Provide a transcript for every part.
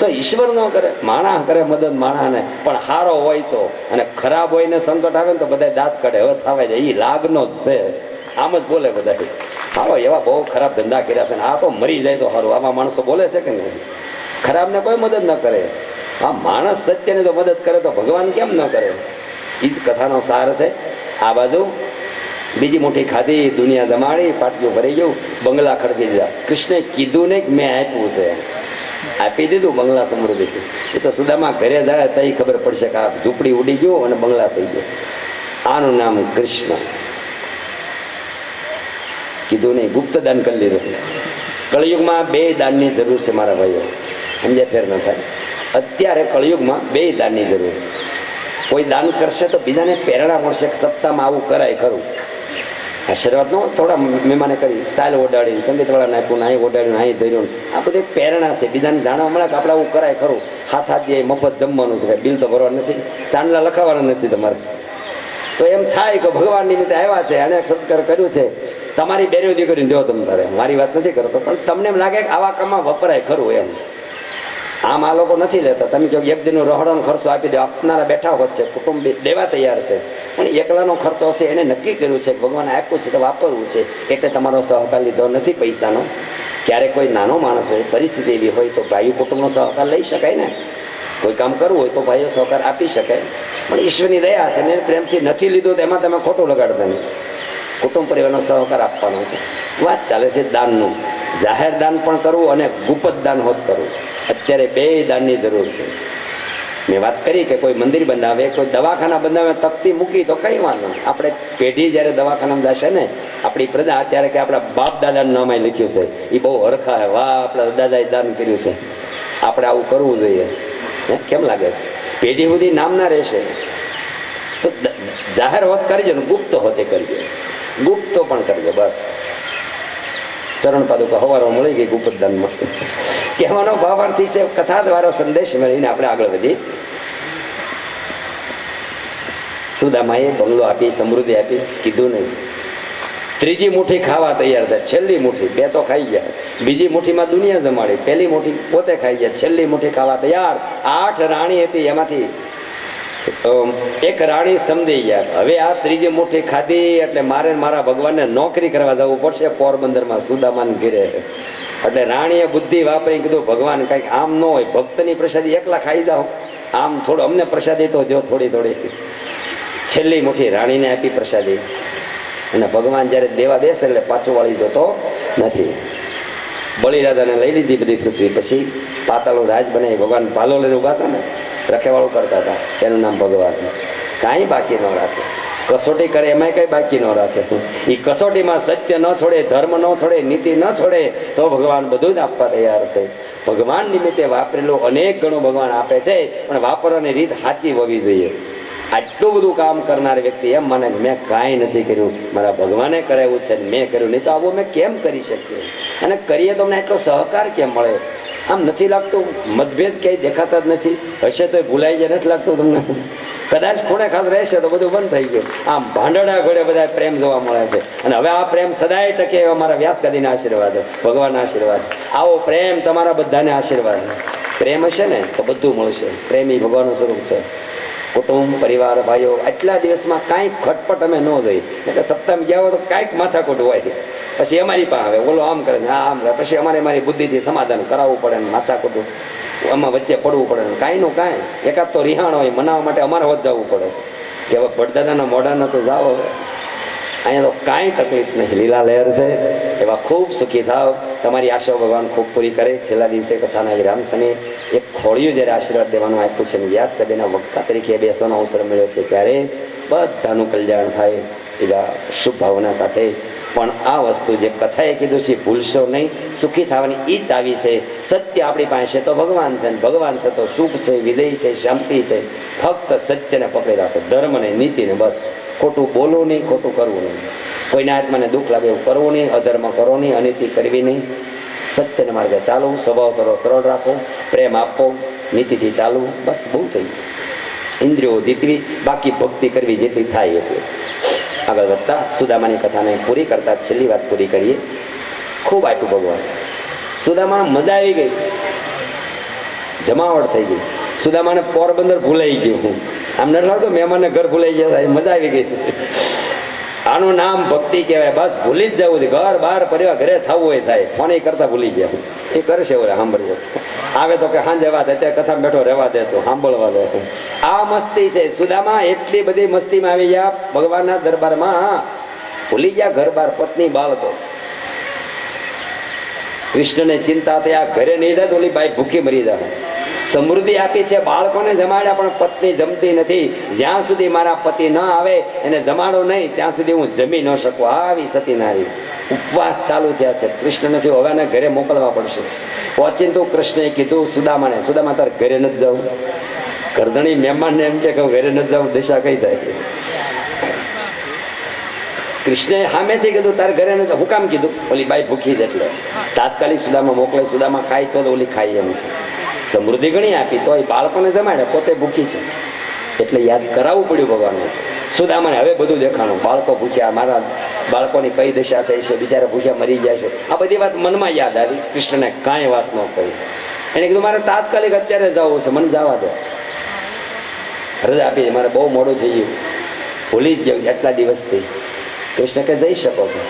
તો ઈશ્વર ન કરે, માણસ કરે મદદ માણસને, પણ હારો હોય તો, અને ખરાબ હોય ને સંકટ આવે ને તો બધા દાંત કાઢે, હવે થવાય જાય, એ લાગનો જ છે, આમ જ બોલે બધા. હાલો એવા બહુ ખરાબ ધંધા કર્યા છે ને આ તો મરી જાય તો સારું, આમાં માણસો બોલે છે કે નહીં? ખરાબને કોઈ મદદ ન કરે, આ માણસ સત્યને તો મદદ કરે તો ભગવાન કેમ ન કરે? એ જ કથાનો સાર છે. આ બાજુ બીજી મુઠ્ઠી ખાધી, દુનિયા જમાડી, પાટિયું ભરી ગયું, બંગલા ખડકી દીધા. કૃષ્ણે કીધું નહીં કે મેં આપ્યું છે, આપી દીધું બંગલા સમૃદ્ધિ. એ તો સુદામા ઘરે જાય તો ખબર પડશે કે આ ઝૂંપડી ઉડી ગયું અને બંગલા થઈ ગયો. આનું નામ કૃષ્ણ. કીધું નહીં, ગુપ્ત દાન કરી લીધું. કળિયુગમાં 2 દાનની જરૂર છે મારા ભાઈઓ, સમજે ફેર ન થાય. અત્યારે કળિયુગમાં 2 દાનની જરૂર. કોઈ દાન કરશે તો બીજાને પ્રેરણા મળશે કે સપ્તાહમાં આવું કરાય ખરું. આ શરૂઆતનો થોડા મહેમાને કરી, સાલ ઓડાડીને સંગીતવાળાને આપ્યું, અહીં ઓડાડ્યું, અહીં ધર્યું, આ બધી પ્રેરણા છે. બીજાને જાણવા મળે કે આપણે આવું કરાય ખરું. હાથ દે, મફત જમવાનું છે, બિલ તો ભરવા નથી, ચાંદલા લખાવવાના નથી તમારે. તો એમ થાય કે ભગવાન નિમિત્તે આવ્યા છે, અને સત્કાર કર્યું છે, તમારી બેરોદી કરીને જો તમે તારે, મારી વાત નથી કરતો, પણ તમને એમ લાગે કે આવા કામમાં વપરાય ખરું એમ. આમ આ લોકો નથી લેતા. તમે જો એક દિનનો રહોડાનો ખર્ચો આપી દો, આપનારા બેઠા હોત છે, કુટુંબ દેવા તૈયાર છે, પણ એકલાનો ખર્ચો છે, એને નક્કી કર્યું છે ભગવાને આપ્યું છે તો વાપરવું છે, એટલે તમારો સહકાર લીધો નથી પૈસાનો. ક્યારેક કોઈ નાનો માણસ હોય, પરિસ્થિતિ એવી હોય તો ભાઈ કુટુંબનો સહકાર લઈ શકાય ને. કોઈ કામ કરવું હોય તો ભાઈઓ સહકાર આપી શકાય, પણ ઈશ્વરની દયા છે ને પ્રેમથી નથી લીધું તો એમાં તમે ખોટું લગાડતા નહીં. કુટુંબ પરિવારનો સહકાર આપવાનો છે. વાત ચાલે છે દાનનું. જાહેર દાન પણ કરવું અને ગુપ્ત દાન હોત કરવું. અત્યારે 2 દાનની જરૂર છે. મેં વાત કરી કે કોઈ મંદિર બનાવે, કોઈ દવાખાના બનાવે, તકતી મૂકી તો કઈ વાંધો. આપણે પેઢી જ્યારે દવાખાનામાં જશે ને, આપણી પ્રજા અત્યારે કે આપણા બાપ દાદાનું નામ અહીં લખ્યું છે, એ બહુ હરખા, વાહ આપણા દાદાએ દાન કર્યું છે, આપણે આવું કરવું જોઈએ. કેમ લાગે છે? પેઢી સુધી નામ ના રહેશે તો જાહેર હોત કરજો ને ગુપ્ત હોતે કરજો, ગુપ્તો પણ કરજો. બસ ચરણ પાદુકા હવારમાં મળી ગઈ ગુપ્ત દાનમાં. કહેવાનો ભાવાર્થી છે, કથા દ્વારા સંદેશ મળીને આપણે આગળ વધી. સુદામાએ બંગલો આપી, સમૃદ્ધિ આપી, કીધું નહીં. 3જી મુઠ્ઠી ખાવા તૈયાર થાય. છેલ્લી મુઠ્ઠી 2 તો ખાઈ ગયા, બીજી મુઠ્ઠીમાં દુનિયા જમાડી, પહેલી મુઠ્ઠી પોતે ખાઈ ગયા, છેલ્લી મુઠ્ઠી ખાવા તૈયાર. 8 રાણી હતી, એમાંથી 1 રાણી સમજી ગયા. હવે આ 3જી મુઠ્ઠી ખાધી એટલે મારે મારા ભગવાનને નોકરી કરવા જવું પડશે પોરબંદરમાં સુદામાને ઘેરે. એટલે રાણીએ બુદ્ધિ વાપરી કીધું, ભગવાન કંઈક આમ ન હોય, ભક્તની પ્રસાદી એકલા ખાઈ જાઓ, આમ થોડું અમને પ્રસાદી તો જો થોડી થોડી. છેલ્લી મુઠ્ઠી રાણીને આપી પ્રસાદી, અને ભગવાન જ્યારે દેવા બેસે એટલે પાછું વાળી જતો નથી. બલિરાજાને લઈ લીધી બધી પૃથ્વી. પછી પાતાળનું રાજ બનાવી. ભગવાન પાલો લઈને ઉભા હતા ને, રખેવાળું કરતા હતા, એનું નામ ભગવાન. કાંઈ બાકી ન રાખે, કસોટી કરે એમાંય કઈ બાકી ન રાખે. એ કસોટીમાં સત્ય ન છોડે, ધર્મ ન છોડે, નીતિ ન છોડે તો ભગવાન બધું જ આપવા તૈયાર છે. ભગવાન નિમિત્તે વાપરેલું અનેક ગણું ભગવાન આપે છે, પણ વાપરવાની રીત સાચી હોવી જોઈએ. આટલું બધું કામ કરનાર વ્યક્તિ એમ માને મેં કાંઈ નથી કર્યું, મારા ભગવાને કરાવ્યું છે, મેં કર્યું નહીં તો આવું મેં કેમ કરી શકીએ? અને કરીએ તો અમને એટલો સહકાર કેમ મળે? આમ નથી લાગતું મતભેદ ક્યાંય દેખાતા જ નથી? હશે તો ભૂલાઈ જાય, નથી લાગતું તમને? કદાચ ખૂણે ખાસ રહેશે તો બધું બંધ થઈ ગયું. આમ ભાંડડા ઘોડે બધા પ્રેમ જોવા મળે છે. અને હવે આ પ્રેમ સદાય ટકે એવા મારા વ્યાસગાદીના આશીર્વાદ, ભગવાનના આશીર્વાદ. આવો પ્રેમ તમારા બધાને આશીર્વાદ. પ્રેમ હશે ને તો બધું મળશે. પ્રેમી ભગવાનનું સ્વરૂપ છે. કુટુંબ પરિવાર ભાઈઓ, આટલા દિવસમાં કાંઈક ખટપટ અમે ન જોઈ. એટલે સપ્તાહમાં ગયા હોય તો કાંઈક માથાકૂટ હોય, પછી અમારી પાસે આવે, બોલો આમ કરે ને આમ કરે, પછી અમારે મારી બુદ્ધિથી સમાધાન કરાવવું પડે ને માથાકૂટ આમાં વચ્ચે પડવું પડે ને કાંઈનું કાંઈ. એકાદ તો રિહાણ હોય, મનાવવા માટે અમારે હોત જવું પડે કે હવે પડદાદાના મોઢાના તો જાઓ. અહીંયા તો કાંઈ તકલીફ નહીં, લીલા લહેર છે. એવા ખૂબ સુખી થાવ. તમારી આશા ભગવાન ખૂબ પૂરી કરે. છેલ્લા દિવસે કથાના વિરામ સમયે એક ખોડિયું જ્યારે આશીર્વાદ દેવાનું આપ્યું છે, વ્યાસ કદીના વક્તા તરીકે બેસવાનો અવસર મળ્યો છે, ત્યારે બધાનું કલ્યાણ થાય એવા શુભ ભાવના સાથે. પણ આ વસ્તુ જે કથાએ કીધું છે ભૂલશો નહીં. સુખી થવાની એ જ આવી છે. સત્ય આપણી પાસે તો ભગવાન છે, ભગવાન છે તો સુખ છે, વિજય છે, શાંતિ છે. ફક્ત સત્યને પકડી રાખો, ધર્મ ને નીતિને. બસ ખોટું બોલવું નહીં, ખોટું કરવું નહીં, કોઈના આત્માને દુઃખ લાગે એવું કરવું નહીં, અધર્મ કરો નહીં, અનીતિ કરવી નહીં. સત્યના માર્ગે ચાલવું, સ્વભાવ કરો સરળ રાખો, પ્રેમ આપો, નીતિથી ચાલવું. બસ બહુ થઈ ગયું. ઇન્દ્રિયો જીતવી, બાકી ભક્તિ કરવી જેટલી થાય એટલી. આગળ વધતા સુદામાની કથાને પૂરી કરતા છેલ્લી વાત પૂરી કરીએ. ખૂબ આપ્યું ભગવાન. સુદામા મજા આવી ગઈ. જમાવટ થઈ ગઈ. સુદામાને પોરબંદર ભૂલાઈ ગયું. આમ ન લાગતો મહેમાનને ઘર ભૂલાઈ ગયા, મજા આવી ગઈ છે. આનું નામ ભક્તિ કહેવાય. બસ ભૂલી જ જવું છે. ઘર બહાર પરિવાર ઘરે થવું હોય થાય, ફોન કરતા ભૂલી ગયા. એ કરશે ઓલા સાંભળવું આવે તો કે સાંજે વાત અત્યારે કથા બેઠો રહેવા દે તો સાંભળવા દે. આ મસ્તી છે. સુદામા એટલી બધી મસ્તીમાં આવી ગયા ભગવાનના દરબારમાં, ભૂલી ગયા ઘર બાર, પત્ની, બાળકો. કૃષ્ણને ચિંતા થઈ, આ ઘરે નહીં જાય તો ઓલી બાઈ ભૂખી મરી જાય. સમૃદ્ધિ આપી છે, બાળકોને જમાડ્યા, પણ પત્ની જમતી નથી. જ્યાં સુધી મારા પતિ ન આવે એને જમાડો નહીં ત્યાં સુધી હું જમી ન શકું. આવી સતી નારી ઉપવાસ ચાલુ થયા છે. કૃષ્ણ નથી, હવે એને ઘરે મોકલવા પડશે. પહોંચીને તો કૃષ્ણએ કીધું સુદામાને, સુદામા તારે ઘરે નથી જવું. ગરદણી મહેમાનને એમ કે ઘરે નથી જવું, દિશા કઈ થાય. કૃષ્ણએ સામેથી કીધું તારે ઘરે નથી. હું કામ કીધું? ઓલી બાઈ ભૂખી જ એટલે તાત્કાલિક સુદામા મોકલે. સુદામા ખાય તો ઓલી ખાઈ એમ છે. સમૃદ્ધિ ઘણી આપી તો એ બાળકોને જમાડે, પોતે ભૂખી છે એટલે યાદ કરાવવું પડ્યું ભગવાનને. સુદામાને હવે બધું દેખાણું. બાળકો ભૂખ્યા, મારા બાળકોની કઈ દશા થઈ છે, બિચારા ભૂખ્યા મરી જાય છે. આ બધી વાત મનમાં યાદ આવી. કૃષ્ણને કાંઈ વાત ન કહી. એને કીધું મારે તાત્કાલિક અત્યારે જવું છે, મને જવા દો. રજા આપી, મારે બહુ મોડું થઈ ગયું, ભૂલી જ ગયું એટલા દિવસથી. કૃષ્ણ કે જઈ શકો છો.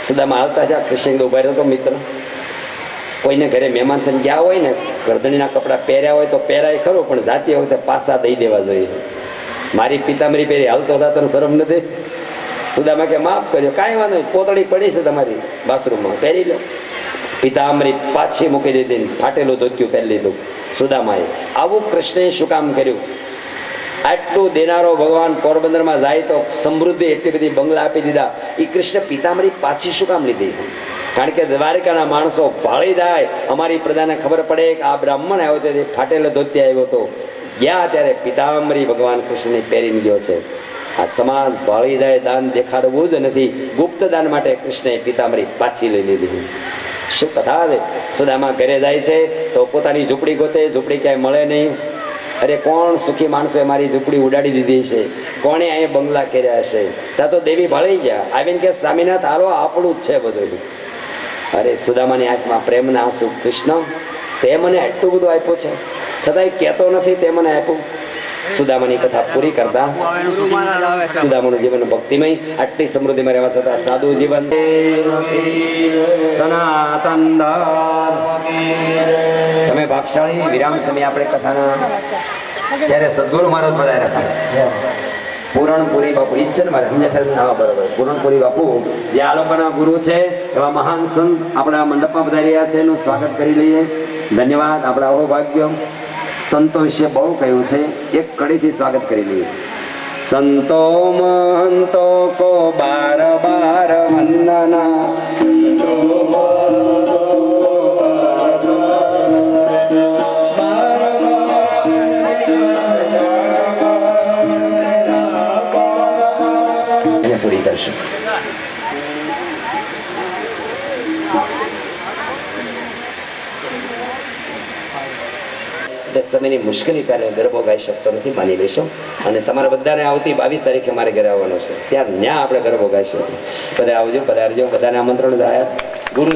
સુદામા હાલતા જા. કૃષ્ણ ઉભા રહ્યો તો મિત્ર. કોઈને ઘરે મહેમાન થઈને ગયા હોય ને, ગરદણીના કપડા પહેર્યા હોય તો પહેરાય ખરો, પણ જાતી હોય તો પાછા દઈ દેવા જોઈએ. મારી પિતાંબરી પહેરી હાલતો હતા તને શરમ નથી? સુદામા કે માફ કર્યો, કાંઈ વાંધો નહીં, પોતળી પડી છે તમારી બાથરૂમમાં, પહેરી લો. પિતાંબરી પાછી મૂકી દીધી, ફાટેલું ધોતિયું પહેરી લીધું સુદામાએ. આવું કૃષ્ણએ શું કામ કર્યું? આટલું દેનારો ભગવાન પોરબંદરમાં જાય તો સમૃદ્ધિ એટલી બધી બંગલા આપી દીધા. એ કૃષ્ણ પિતાંબરી પાછી શું કામ લીધી? કારણ કે દ્વારિકાના માણસો ભાળી જાય, અમારી પ્રજાને ખબર પડે કે આ બ્રાહ્મણ આવ્યો તો ફાટેલો ધોતી આવ્યો હતો. ગયા ત્યારે પિતાંબરી ભગવાન કૃષ્ણને પહેરીને ગયો છે. આ સમાજ ભાળી જાય, દાન દેખાડવું જ નથી. ગુપ્ત દાન માટે કૃષ્ણએ પિતાંબરી પાછી લઈ લીધી. શું કથા છે? સુદામા ઘરે જાય છે તો પોતાની ઝૂંપડી ગોતે, ઝૂંપડી ક્યાંય મળે નહીં. અરે કોણ સુખી માણસોએ મારી ઝૂંપડી ઉડાડી દીધી છે, કોણે અહીંયા બંગલા કર્યા છે? ત્યાં તો દેવી ભાળી ગયા. આવીને કે સ્વામીનાથ હાલો, આપણું જ છે બધું. અરે સુદામાની આંખમાં પ્રેમના આંસુ. કૃષ્ણ તે મને આટલું બધું આપ્યું છે છતાંય કહેતો નથી તે મને આપ્યું. સુદામાની કથા પૂરી કરતા સુદામાનું જીવન ભક્તિમય, આટલી સમૃદ્ધિમાં રહેવા છતાં સાદું જીવન. તમે ભાગશાળી વિરામ સમય આપણે કથાના ત્યારે સદગુરુ મહારાજ બધા હતા. પૂરણપુરી બાપુ ઈચ્છન મારે સમજ્યા? બરોબર. પૂરણપુરી બાપુ જે આ લોકોના ગુરુ છે, એવા મહાન સંત આપણા મંડપમાં પધાર્યા છે, એનું સ્વાગત કરી લઈએ. ધન્યવાદ. આપણા અહોભાગ્ય સંતો વિશે બહુ કહ્યું છે, એક કડીથી સ્વાગત કરી લઈએ. સંતો મહંતો કો બાર બાર વંદના, પૂરી કરશું. સમયની મુશ્કેલી કારણે ગરબો ગાઈ શકતો નથી, માની લેશો. અને તમારા બધાને આવતી 22 તારીખે મારે ઘરે આવવાનો છે, ત્યાં આપણે ગરબો ગાઈશું. બધા આવજો, પધારજો. બધાને આમંત્રણ જાય. ગુરુ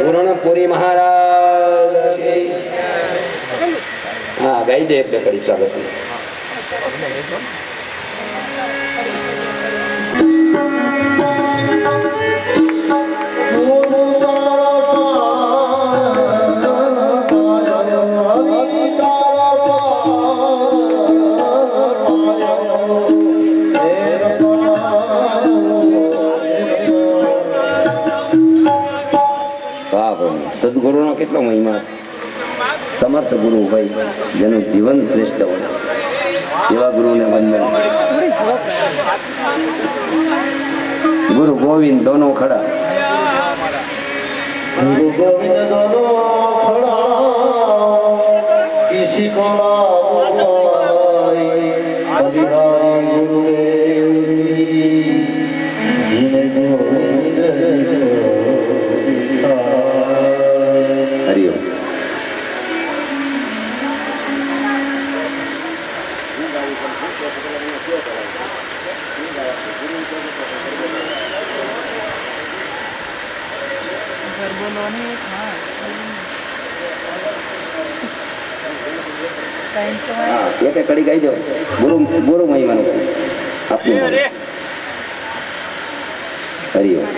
પૂરણપુરી મહારાજ. હા, ગાઈ દે એટલે કરી સ્વાગત. સદગુરુનો કેટલો મહિમા છે. સમર્થ ગુરુ હોય જેનું જીવન શ્રેષ્ઠ હોય એવા ગુરુને વંદન. ગુરુ ગોવિંદ દોનો ખડા, ગુરુ ગોવિંદ દોનો ખડા, કિસી કો હા એક કડી ગાઈ દો ગુરુ ગુરુ મહિમાનું આપની હરિઓમ.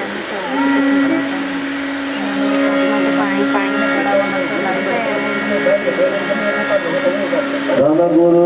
ધન ગુરુ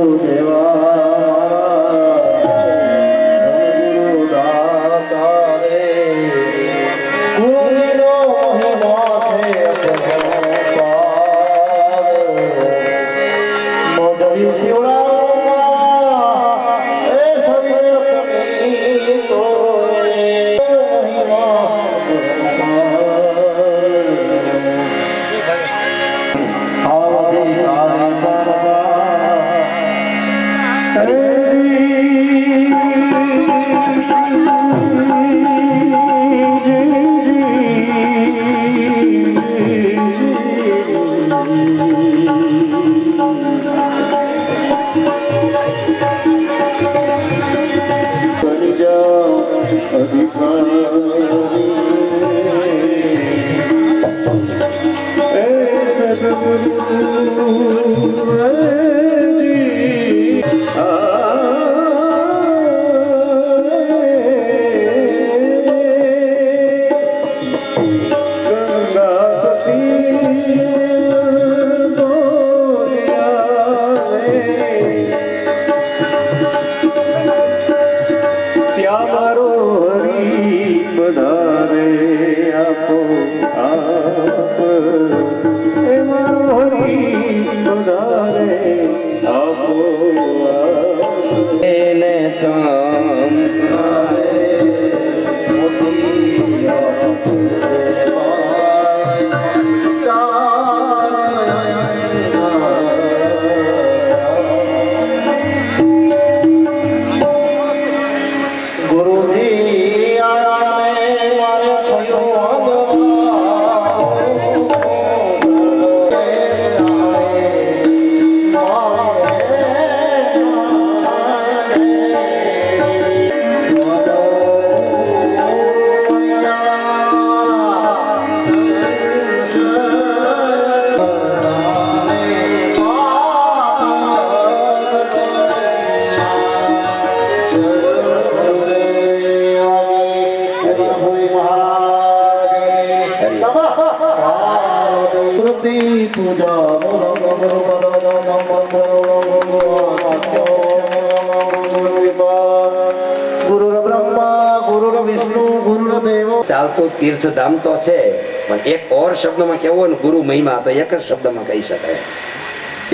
ચાલતું તીર્થધામ તો છે પણ એક ઓર શબ્દમાં કેવો ને ગુરુ મહિમા તો એક જ શબ્દમાં કહી શકાય.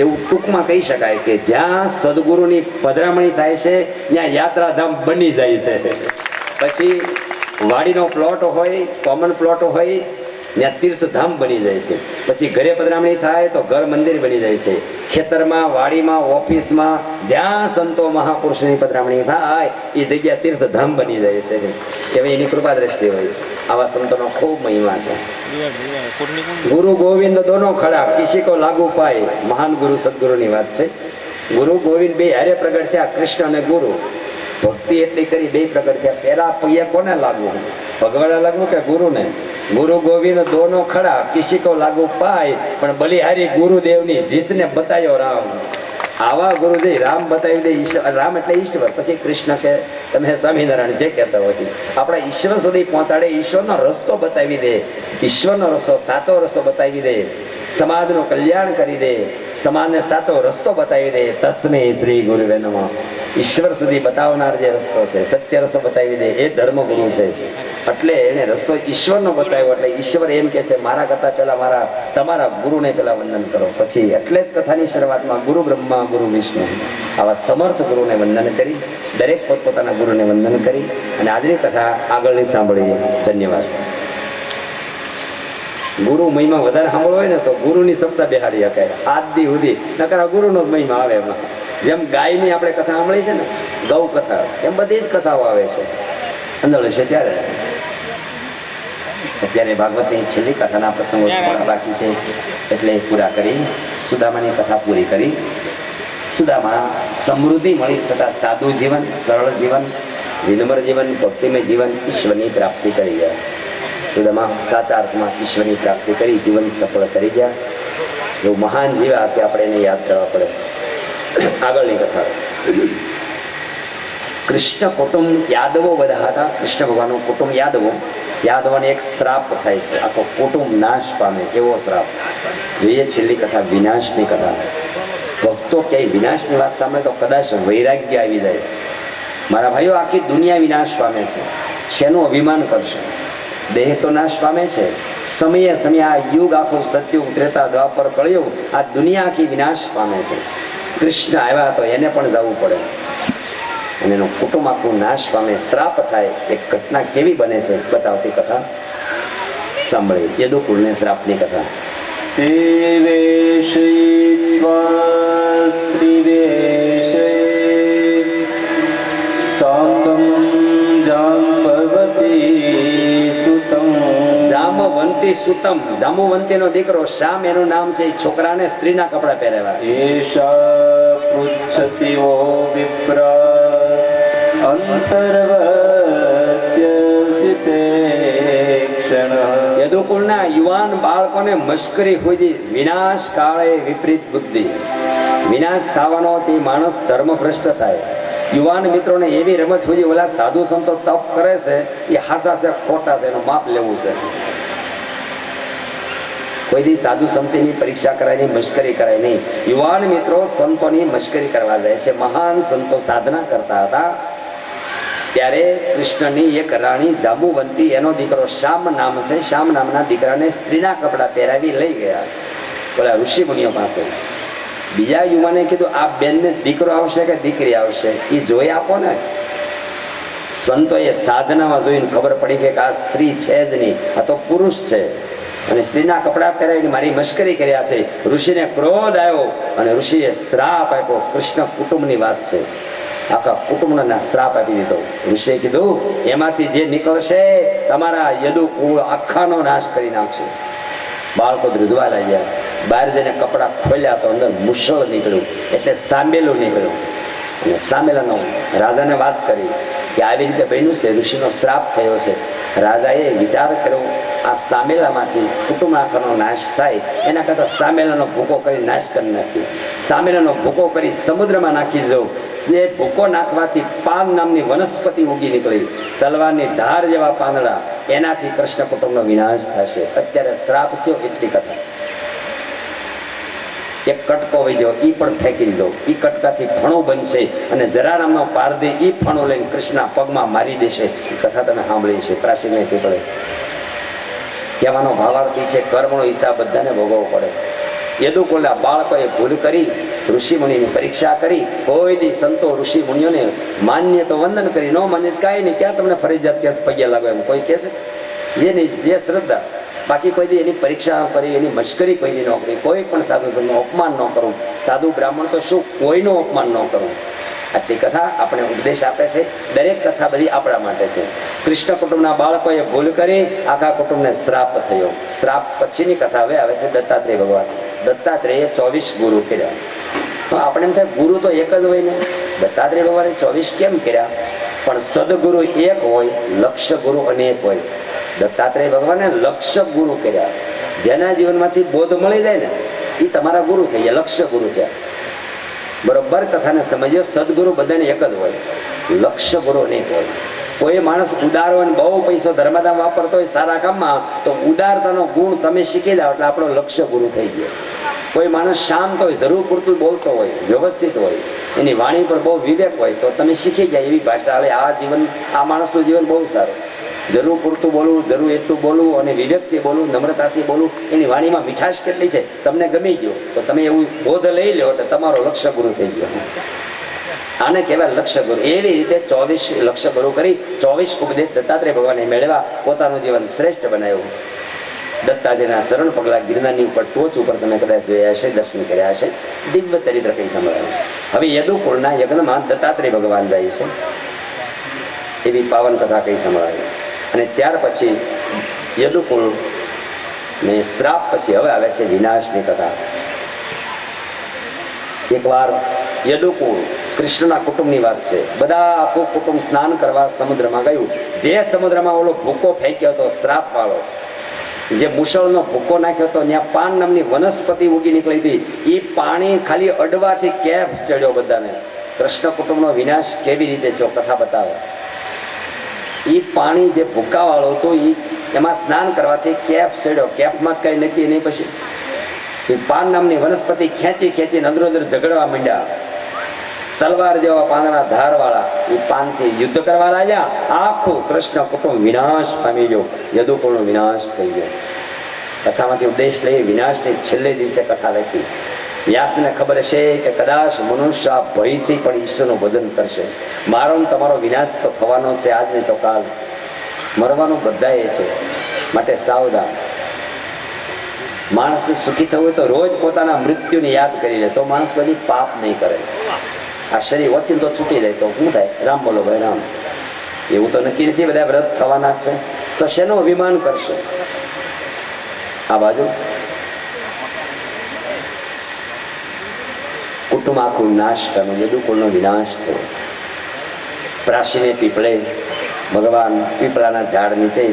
એવું ટૂંકમાં કહી શકાય કે જ્યાં સદગુરુની પધરામણી થાય છે ત્યાં યાત્રાધામ બની જાય છે. પછી વાડીનો પ્લોટ હોય, કોમન પ્લોટ હોય, ત્યાં તીર્થધામ બની જાય છે. પછી ઘરે પધરામણી થાય તો ઘર મંદિર બની જાય છે. ખેતરમાં, વાડીમાં, ઓફિસમાં જ્યાં સંતો મહાપુરુષની પધરામણી થાય એ જગ્યા તીર્થધામ બની જાય છે. કે એની કૃપા દ્રષ્ટિ હોય. આવા સંતોનો ખૂબ મહિમા છે. ગુરુ ગોવિંદ દોનો ખડા કિસી કો લાગુ પાય. મહાન ગુરુ સદગુરુની વાત છે. ગુરુ ગોવિંદ બે હારે પ્રગટ થયા, કૃષ્ણ અને ગુરુ. ભક્તિ એટલી કરી બે પ્રગટ થયા. પેલા પૈયા કોને લાગવું? ભગવાને લાગવું કે ગુરુને? ગુરુ ગોવિંદ દોનો ખડા કિસી કો લાગુ પાય. પણ બલિહારી ગુરુદેવની જીતને બતાવ્યો રામ. આવા ગુરુદેવ રામ બતાવી દે. રામ એટલે ઈશ્વર. પછી કૃષ્ણ કે તમે સ્વામિનારાયણ જે કહેતા હોય આપણા ઈશ્વર સુધી પહોંચાડે. ઈશ્વરનો રસ્તો બતાવી દે. ઈશ્વરનો રસ્તો, સાચો રસ્તો બતાવી દે. સમાજનું કલ્યાણ કરી દે. સમાજને સાચો રસ્તો બતાવી દે. તસ્મે શ્રી ગુરુવે નમઃ. ઈશ્વર સુધી બતાવનાર જે રસ્તો છે, સત્ય રસ્તો બતાવી દે, એ ધર્મ ગુરુ છે. એટલે એને રસ્તો ઈશ્વરનો બતાવ્યો. એટલે ઈશ્વર એમ કે છે મારા કરતા પહેલા તમારા ગુરુને પહેલા વંદન કરો. પછી એટલે જ કથાની શરૂઆતમાં ગુરુ બ્રહ્મા ગુરુ વિષ્ણુ આવા સમર્થ ગુરુને વંદન કરી, દરેક પોતપોતાના ગુરુને વંદન કરી અને આજની કથા આગળની સાંભળીએ. ધન્યવાદ. ગુરુ મહિમા વધારે સાંભળવો હોય ને તો ગુરુની સપ્તાહ બેહાડી શકાય આદિ સુધી. નકર ગુરુનો જ મહિમા આવે એમાં. જેમ ગાયની આપણે કથા સાંભળી છે ને, ગૌ કથા, એમ બધી જ કથાઓ આવે છે. અંદર છે ત્યારે અત્યારે ભાગવતની છેલ્લી કથાના પ્રસંગો બાકી છે એટલે પૂરા કરી સુદામાની કથા પૂરી કરી. સુદામા સમૃદ્ધિ મળી છતાં સાદું જીવન, સરળ જીવન, વિનમ્ર જીવન, ભક્તિમય જીવન, ઈશ્વરની પ્રાપ્તિ કરી ગયા. સુદામા સાચા અર્થમાં ઈશ્વરની પ્રાપ્તિ કરી જીવન સફળ કરી ગયા. એવું મહાન જીવા કે આપણે એને યાદ કરવા પડે. આગળની કથા. કૃષ્ણ કુટુંબ યાદવો બધા હતા. કૃષ્ણ ભગવાનનું કુટુંબ યાદવોને એક શ્રાપ થાય છે, આખો કુટુંબ નાશ પામે એવો શ્રાપ. જોઈએ છેલ્લી કથા, વિનાશની કથા. ભક્તો ક્યાંય વિનાશની વાત સાંભળે તો કદાચ વૈરાગ્ય આવી જાય. મારા ભાઈઓ, આખી દુનિયા વિનાશ પામે છે. શેનું અભિમાન કરશે? દેહ તો નાશ પામે છે. સમયે સમયે આ યુગ આખું સત્યુગ, ત્રેતા, દ્વાપર, કળિયુગ, આ દુનિયા આખી વિનાશ પામે છે. કૃષ્ણ આવ્યા તો એને પણ જવું પડે અને એનું કુટુંબ આખું નાશ પામે, શ્રાપ થાય. એક ઘટના કેવી બને છે બતાવતી કથા સાંભળી. યદુકુળને શ્રાપની કથા. જાંબવંતી સુતમ, જાંબુવંતી નો દીકરો શ્યામ એનું નામ છે. છોકરાને સ્ત્રીના કપડા પહેરેલા. યદુકુળના યુવાન બાળકોને મશ્કરી હોય. વિનાશ કાળે વિપરીત બુદ્ધિ. વિનાશ થવાનો તે માણસ ધર્મભ્રષ્ટ થાય. યુવાન મિત્રોને એવી રમત હોય, ઓલા સાધુ સંતો તપ કરે છે એ હાસા છે ખોટા છે, એનું માપ લેવું છે. કોઈ દી સાધુ સંતની પરીક્ષા કરાય નહીં, મશ્કરી કરાય નહીં. યુવાન મિત્રો સંતોની મશ્કરી કરવા જાય છે. મહાન સંતો સાધના કરતા હતા ત્યારે કૃષ્ણની એક રાણી જાંબુવંતી, એનો દીકરો શ્યામ નામ છે, શ્યામ નામના દીકરાને સ્ત્રીના કપડા પહેરાવી લઈ ગયા બોલા ઋષિ મુનિઓ પાસે. બીજા યુવાને કીધું આ બેનને દીકરો આવશે કે દીકરી આવશે એ જોઈ આપો ને. સંતોએ સાધનામાં જોઈને ખબર પડી કે આ સ્ત્રી છે જ નહીં, આ તો પુરુષ છે અને સ્ત્રીના કપડા પહેરાવીને મારી મશ્કરી કર્યા છે. ઋષિને ક્રોધ આવ્યો અને ઋષિએ શ્રાપ આપ્યો. કૃષ્ણ કુટુંબની વાત છે, આખા કુટુંબનો શ્રાપ આપી દીધો. ઋષિએ કીધું એમાંથી જે નીકળશે તમારા યદુકુળ આખાનો નાશ કરી નાખશે. બાળકો ધ્રુજવા લાગ્યા. બહાર જઈને કપડા ખોલ્યા તો અંદર મુસળ નીકળ્યું, એટલે સાંબેલું નીકળ્યું. અને સાંબેલાનો રાજાને વાત કરી કે આવી રીતે બન્યું છે, ઋષિનો શ્રાપ થયો છે. રાજાએ વિચાર કર્યો આ સાંબેલામાંથી કુટુંબ આખાનો નાશ થાય એના કરતાં સાંબેલાનો ભૂકો કરી નાશ કરી નાખી. સાંબેલાનો ભૂકો કરી સમુદ્રમાં નાખી દો. એ ભૂકો નાખવાથી પાન નામની વનસ્પતિ ઉગી નીકળી, તલવારની ધાર જેવા પાંદડા, એનાથી કૃષ્ણ કુટુંબનો વિનાશ થશે. અત્યારે શ્રાપ થયો એટલી કથા. એક કટકો વહી ઈ પણ ફેંકી દીધો. ઈ કટકાથી ફણો બનશે અને જરારામનો પારધી ઈ ફણો લઈને કૃષ્ણના પગમાં મારી દેશે. કથા તમે સાંભળી છે, પ્રાચીન પડે. કહેવાનો ભાવાર્થી છે કર્મનો હિસાબ બધાને ભોગવવો પડે. યદુકુળના બાળકોએ ભૂલ કરી, ઋષિ મુનિની પરીક્ષા કરી. કોઈ દી સંતો ઋષિ મુનિઓને માન્ય તો વંદન કરી, ન માન્ય કાંઈ નહીં. ક્યાં તમને ફરજિયાત ક્યાં પગ્યા લાગો એમ કોઈ કહે છે? જે શ્રદ્ધા. બાકી કોઈ દી એની પરીક્ષા કરી, એની મશ્કરી કોઈ દી ન કરી. કોઈ પણ સાધુનું અપમાન ન કરવું. સાધુ બ્રાહ્મણ તો શું, કોઈનું અપમાન ન કરવું. આટલી કથા આપણે ઉપદેશ આપે છે. દરેક કથા બધી આપણા માટે છે. કૃષ્ણ કુટુંબના બાળકોએ ભૂલ કરી, આખા કુટુંબને શ્રાપ થયો. શ્રાપ પછીની કથા હવે આવે છે દત્તાત્રેય ભગવાન. દત્તાત્રેયે 24 ગુરુ કર્યા. આપણે એમ થાય ગુરુ તો એક જ હોય ને, દત્તાત્રેય ભગવાને 24 કેમ કર્યા? પણ સદગુરુ એક હોય, લક્ષ્ય ગુરુ અનેક હોય. દત્તાત્રેય ભગવાને લક્ષ્ય ગુરુ કર્યા. જેના જીવનમાંથી બોધ મળી જાય ને એ તમારા ગુરુ થઈ ગયા, લક્ષ્ય ગુરુ થયા. બરોબર કથાને સમજ્યો. સદગુરુ બધાને એક જ હોય, લક્ષ્ય ગુરુ અનેક હોય. કોઈ માણસ ઉદાર હોય, બહુ પૈસો ધર્મદાન વાપરતો હોય સારા કામમાં, તો ઉદારતાનો ગુણ તમે શીખી જાઓ એટલે આપણો લક્ષ્ય ગુરુ થઈ ગયો. કોઈ માણસ શાંત હોય, જરૂર પૂરતું બોલતો હોય, વ્યવસ્થિત હોય, એની વાણી પર બહુ વિવેક હોય, તો તમે શીખી જાય એવી ભાષા. હવે આ જીવન, આ માણસનું જીવન બહુ સારું. જરૂર પૂરતું બોલવું, જરૂર એટલું બોલવું અને વિવેકથી બોલવું, નમ્રતાથી બોલવું. એની વાણીમાં મીઠાશ કેટલી છે તમને ગમી ગયો તો તમે એવું બોધ લઈ લો એટલે તમારો લક્ષ્ય ગુરુ થઈ ગયો. આને કહેવાય લક્ષ્ય ગુરુ. એવી રીતે 24 લક્ષ્ય ગુરુ કરી 24 ઉપદેશ દત્તાત્રેય ભગવાને મેળવ્યા. પોતાનું જીવન શ્રેષ્ઠ બનાવ્યું. દત્તાજીના ચરણ પગલા ગિરનારની ઉપર ટોચ ઉપર તમે કદાચ જોયા હશે, દર્શન કર્યા હશે. દિવ્ય ચરિત્ર કઈ સંભળાયું. હવે યદુકુળના યજ્ઞમાં દત્તાત્રેય ભગવાન જાય છે. એવી પાવન કથા કઈ સંભળાવી. અને ત્યાર પછી યદુકુળ ને શ્રાપ પછી હવે આવે છે વિનાશની કથા. એકવાર યદુકુળ કૃષ્ણના કુટુંબની વાત છે. બધા આખું કુટુંબ સ્નાન કરવા સમુદ્રમાં ગયું. જે સમુદ્રમાં ઓલો ભૂકો ફેંક્યો હતો શ્રાપ વાળો, જે મુસળનો ભૂકો નાખ્યો હતો ત્યાં પાન નામની વનસ્પતિ ઉગી નીકળી હતી. એ પાણી ખાલી અડવાથી કેફ ચડ્યો બધાને. કૃષ્ણ કુટુંબનો વિનાશ કેવી રીતે થયો કથા બતાવે. એ પાણી જે ભૂકા વાળો હતો એમાં સ્નાન કરવાથી કેફ ચડ્યો. કેફમાં કઈ નક્કી નહીં. પછી પાન નામની વનસ્પતિ ખેંચી ખેંચીને અંદરો અંદર ઝઘડવા માંડ્યા. તલવાર જેવા પાંદડા ધાર વાળા એ પાનથી યુદ્ધ કરવા લાગ્યા. આખું કૃષ્ણ કુટુંબ વિનાશ પામી ગયો. યદુકુળનો વિનાશ થઈ ગયો. કથામાંથી ઉપદેશ લઈ વિનાશની છેલ્લે દિવસે કથા લખી. વ્યાસને ખબર હશે કે કદાચ મનુષ્ય આ ભયથી પણ ઈશ્વરનું ભજન કરશે. મારો તમારો વિનાશ તો થવાનો છે, આજ નહીં તો કાલ. મરવાનું બધાએ છે, માટે સાવધાન. માણસને સુખી થવું હોય તો રોજ પોતાના મૃત્યુને યાદ કરી લે તો માણસ કદી પાપ નહીં કરે. આ શરીર ઓછીને તો છૂટી જાય તો શું થાય? રામ બોલો ભાઈ રામ. એવું તો નક્કી નથી બધા વ્રત થવાના જ છે, તો શેનું અભિમાન કરશે? આ બાજુ કુટુંબ આખું નાશ કરવું, યદુકુળનો વિનાશ થયો. પ્રાચીને પીપળે ભગવાન પીપળાના ઝાડ નીચે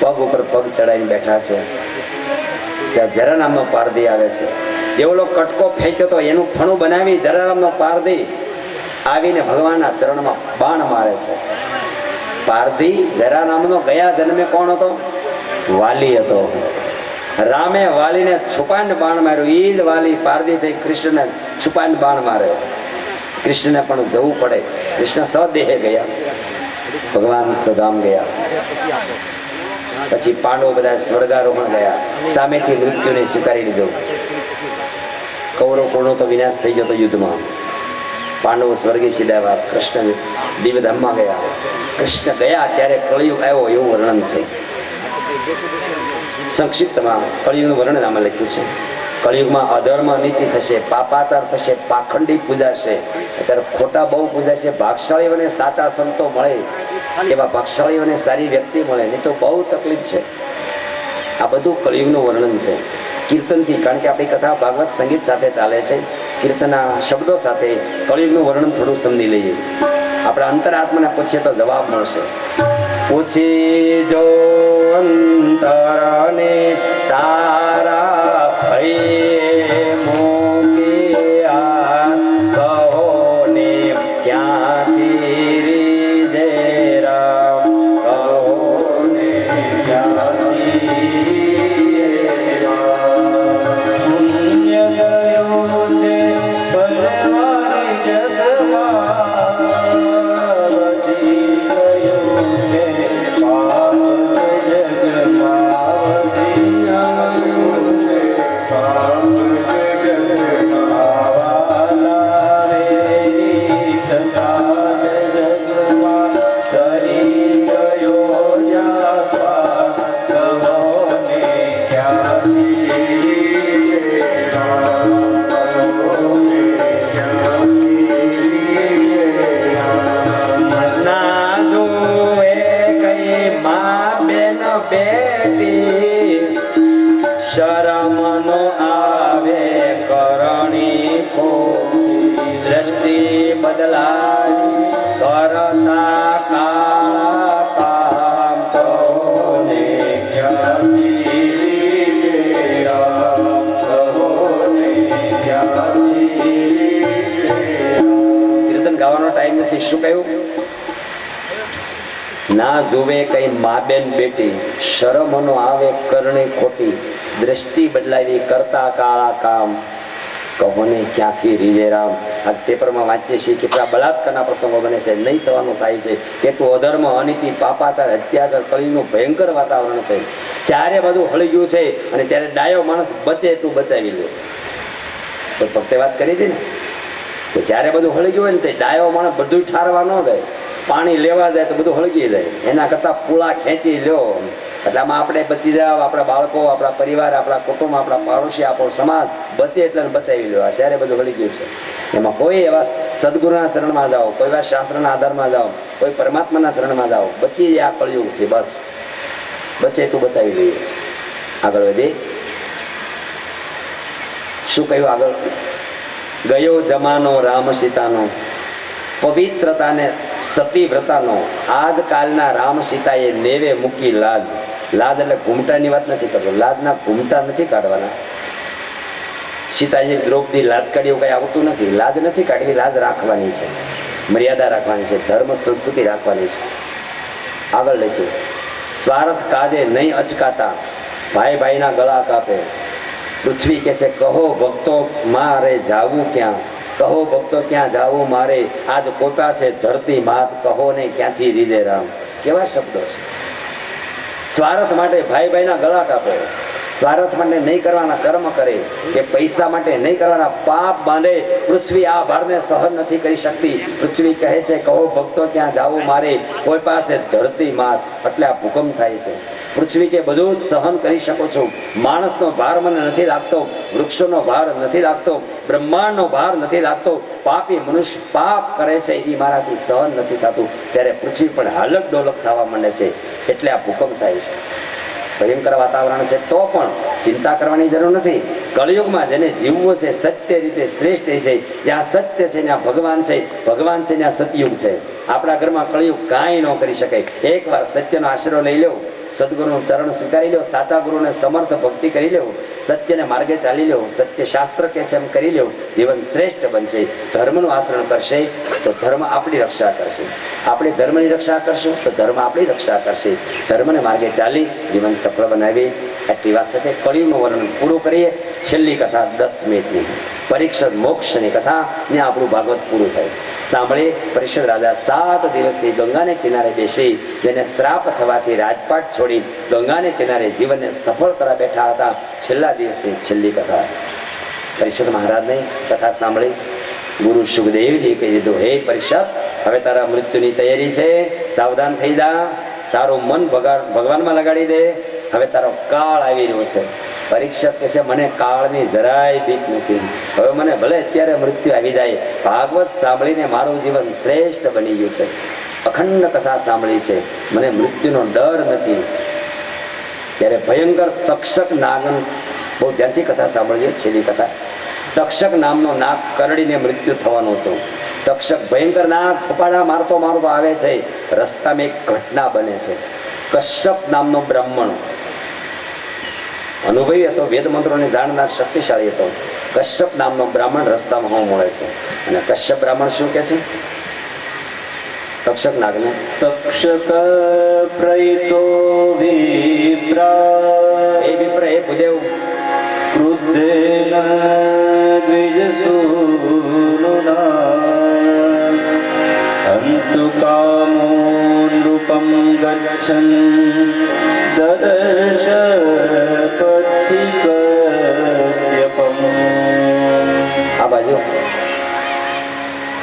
પગ ઉપર પગ ચડાવીને બેઠા છે. ત્યાં જરાનામનો પારધી આવે છે. જેવલો કટકો ફેંક્યો તો એનું ફણું બનાવી જરાનામનો પારધી આવીને ભગવાનના ચરણમાં બાણ મારે છે. પારધી જરાનામનો ગયા જન્મે કોણ હતો? વાલી હતો. રામે વાલીને છુપાઈને બાણ માર્યું. ઈ જ વાલી પારધી થઈ કૃષ્ણને છુપાઈને બાણ મારે. કૃષ્ણને પણ જવું પડે. કૃષ્ણ સદેહે ગયા, ભગવાન સધામ ગયા. પછી પાંડવો બધા સ્વર્ગારોહણ ગયા. સામેથી મૃત્યુને સ્વીકારી લીધો. કૌરવ કુળનો તો વિનાશ થઈ ગયો યુદ્ધમાં. પાંડવો સ્વર્ગે સીધાવા. કૃષ્ણ દિવ્યધામમાં ગયા. કૃષ્ણ ગયા ત્યારે કળિયુગ આવ્યો એવું વર્ણન છે. સંક્ષિપ્તમાં કળિયુગનું વર્ણન આમાં લખ્યું છે. કળિયુગમાં અધર્મ નીતિ થશે, પાપાચાર થશે, પાખંડી પૂજાશે. અત્યારે ખોટા બહુ પૂજાશે. ભાગશાળીઓને સાચા સંતો મળે, એવા ભાગશાળીઓને સારી વ્યક્તિ મળે, નહીં તો બહુ તકલીફ છે. આ બધું કળિયુગનું વર્ણન છે. કીર્તનથી, કારણ કે આપણી કથા ભાગવત સંગીત સાથે ચાલે છે, કીર્તનના શબ્દો સાથે કળિયુગનું વર્ણન થોડું સમજી લઈએ. આપણા અંતરાત્માને પૂછીએ તો જવાબ મળશે. પૂછી જો અંતરને તારા ભયે મૂક્યા, કહો ને ક્યાંથી રીજે રામ, કહો ને ક્યાંથી રીજે રામ. પુણ્ય ગયો છે ભરવાને જગમાં, વધી ગયું છે પાપ જગમાં, વધી ગયું છે પાપ જગમાં. વાલા રે સદાન જગમાં કરી ગયો જાપા, કહો ને ક્યાંથી રીજે રામ, કહો ને ક્યાંથી રીજે રામ. ના જોવે કઈ મા બેન બેટી, શરમનો આવે કરણી ખોટી. દ્રષ્ટિ બદલાવી કરતા કાળા કામ, કહો ને ક્યાંથી રીજે રામ, કહો ને ક્યાંથી રીજે રામ. કીર્તન ગાવાનો ટાઈમ નથી. શું કહ્યું? ના જોવે કઈ મા બેન બેટી, શરમનો આવે કરણી ખોટી. દ્રષ્ટિ બદલાવી કરતા કાળા કામ, કહો ને ક્યાંથી રીજે રામ. આ પેપરમાં વાંચીએ છીએ કેટલા બળાત્કારના પ્રસંગો બને છે, નહીં થવાનું થાય છે. કેટલું અધર્મ, અનીતિ, પાપાચાર, અત્યાચાર, કળિયુગનું ભયંકર વાતાવરણ છે. ત્યારે બધું હળી ગયું છે અને ત્યારે ડાયો માણસ બચે તું બચાવી લે. તો ફક્ત વાત કરી હતી ને કે જ્યારે બધું હળી ગયું હોય ને તે ડાયો માણસ બધું ઠારવા ન જાય. પાણી લેવા જાય તો બધું હળગી જાય. એના કરતા પૂળા ખેંચી લ્યો. એટલે આમાં આપણે બચી જાવ, આપણા બાળકો, આપણા પરિવાર, આપણા કુટુંબ, આપણા પાડોશી, આપણો સમાજ બચે એટલે બચાવી લો. ત્યારે બધું હળી ગયું છે. એમાં કોઈ એવા સદગુરુના ચરણમાં જાઓ, કોઈ એવા શાસ્ત્રના આધારમાં જાઓ, કોઈ પરમાત્માના ચરણમાં જાઓ. બચી જાય આ કળિયુગથી. બસ બચે એટલું બચાવી લઈએ. આગળ વધીએ. શું કહ્યું આગળ? ગયો જમાનો રામ સીતાનો, પવિત્રતાને સતીવ્રતાનો. આજકાલના રામ સીતાએ નેવે મૂકી લાજ. લાજ એટલે ઘૂમટાની વાત નથી કરતો, લાજના ઘૂમટા નથી કાઢવાના. સીતાજી દ્રૌપદી લાજ કાઢી એવું કઈ આવતું નથી. લાજ નથી કાઢવી, લાજ રાખવાની છે, મર્યાદા રાખવાની છે, ધર્મ સંસ્કૃતિ રાખવાની છે. આગળ લખ્યું, સ્વાર્થ કાજે નહીં અચકાતા, ભાઈ ભાઈના ગળા કાપે. પૃથ્વી કે છે કહો ભક્તો મારે જાવું ક્યાં, કહો ભક્તો ક્યાં જાવું મારે, આજ કોટા છે ધરતી માત, કહો ને ક્યાંથી રીદે રામ. કેવા શબ્દો છે. સ્વાર્થ માટે ભાઈ ભાઈના ગળા કાપે, સ્વાર્થ માટે નહીં કરવાના કર્મ કરે, કે પૈસા માટે નહીં કરવાના પાપ બાંધે. પૃથ્વી આ ભારને સહન નથી કરી શકતી. પૃથ્વી કહે છે કહો ભક્તો ક્યાં જાવું મારે, કોઈ પાસે ધરતી માત. એટલે આ ભૂકંપ થાય છે. પૃથ્વી કે બધું જ સહન કરી શકો છો, માણસનો ભાર મને નથી લાગતો, વૃક્ષોનો ભાર નથી લાગતો, બ્રહ્માંડનો ભાર નથી લાગતો. પાપી મનુષ્ય પાપ કરે છે એ મારાથી સહન નથી થતું. ત્યારે પૃથ્વી પણ હાલક ડોલક થવા માંડે છે. એટલે આ ભૂકંપ થાય છે. ભયંકર વાતાવરણ છે, તો પણ ચિંતા કરવાની જરૂર નથી. કળિયુગમાં જેને જીવવું છે સત્ય રીતે શ્રેષ્ઠ છે. જ્યાં સત્ય છે ત્યાં ભગવાન છે, ભગવાન છે ત્યાં સતયુગ છે. આપણા ઘરમાં કળિયુગ કાંઈ ન કરી શકે. એકવાર સત્યનો આશરો લઈ લો, સદગુરુનું ચરણ સ્વીકારી લો, સાચા ગુરુને સમર્થ ભક્તિ કરી લો, સત્યને માર્ગે ચાલી લો, સત્ય શાસ્ત્ર કે છે એમ કરી લો, જીવન શ્રેષ્ઠ બનશે. ધર્મનું આચરણ કરશે તો ધર્મ આપણી રક્ષા કરશે, આપણે ધર્મની રક્ષા કરશું તો ધર્મ આપણી રક્ષા કરશે. ધર્મને માર્ગે ચાલી જીવન સફળ બનાવી. એટલી વાત સાથે કળિયુગનું વર્ણન પૂરું કરીએ. છેલ્લી કથા 10 મિનિટની, પરીક્ષિત મોક્ષની કથા ને આપણું ભાગવત પૂરું થાય. સાંભળે. પરીક્ષિત રાજા 7 દિવસથી ગંગાને કિનારે બેસી, જેને શ્રાપ થવાથી રાજપાટ છોડી ગંગાને કિનારે જીવનને સફળ કરવા બેઠા હતા. છેલ્લા દિવસની છેલ્લી કથા. પરીક્ષિત મહારાજને કથા સાંભળી ગુરુ સુખદેવજી કહી દીધું, હે પરીક્ષિત, હવે તારા મૃત્યુની તૈયારી છે, સાવધાન થઈ જા, તારું મન ભગવાનમાં લગાડી દે. હવે તારો કાળ આવી રહ્યો છે. પરીક્ષિત કહે છે મને કાળની જરાય બીક નથી. હવે મને ભલે અત્યારે મૃત્યુ આવી જાય, ભાગવત સાંભળીને મારું જીવન શ્રેષ્ઠ બની ગયું છે. અખંડ કથા સાંભળી છે, મને મૃત્યુનો ડર નથી. ત્યારે ભયંકર તક્ષક નાગન, બહુ ધ્યાનથી કથા સાંભળજો. છેલ્લી કથા. તક્ષક નામનો નાગ કરડીને મૃત્યુ થવાનું હતું. તક્ષક ભયંકર નાગ ફપાડા મારતો મારતો આવે છે. રસ્તામાં એક ઘટના બને છે. કશ્યપ નામનો બ્રાહ્મણ, અનુભવી હતો, વેદ મંત્રોને જાણનાર શક્તિશાળી હતો. કશ્યપ નામનો બ્રાહ્મણ રસ્તામાં હોં મળે છે. અને કશ્યપ બ્રાહ્મણ શું કે છે તક્ષક નાગને? તક્ષક પ્રયતો વિપ્રા, એ વિપ્ર, એ ભૂદેવ, ક્રુદ્ધેન દ્વિજસૂનુના, અંતુ કામો નૃપમ ગચ્છન દદર્શ પથિકસ્યપમ. આ બાજુ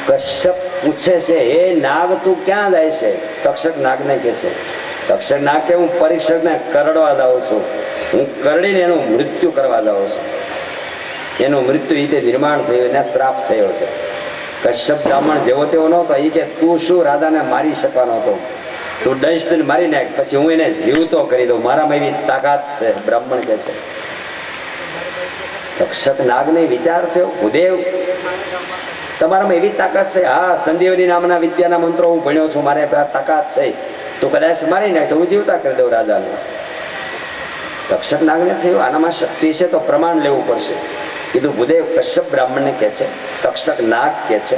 કશ્યપ પૂછે છે, હે નાગ તું ક્યાં જાય છે? તક્ષક નાગને કહે છે, તક્ષક નાગ કે હું પરીક્ષકને કરડવા જાઉં છું, હું કરડીને એનું મૃત્યુ કરવા જાઉં છું. એનું મૃત્યુ રીતે નિર્માણ થયું, એને શ્રાપ થયો છે. કશ્યપ બ્રાહ્મણ જેવો તેવો નહોતો. એ કે તું શું રાધાને મારી શકવાનો હતો? તું દંશ મારી નાખ, પછી હું એને જીવતો કરી દઉં, મારામાં એવી તાકાત છે. બ્રાહ્મણ કે છે. તક્ષક નાગને વિચાર થયો, ભૂદેવ તમારામાં એવી તાકાત છે? હા, સંજીવની નામના વિદ્યાના મંત્રો હું ભણ્યો છું, મારે તાકાત છે. તું કદાચ મારી નાખ તો હું જીવતા કરી દઉં રાજાને. તક્ષક નાગને થયું આનામાં શક્તિ છે તો પ્રમાણ લેવું પડશે. કીધું ભૂદેવ. કશ્યપ બ્રાહ્મણને કે છે, તક્ષક નાગ કે છે,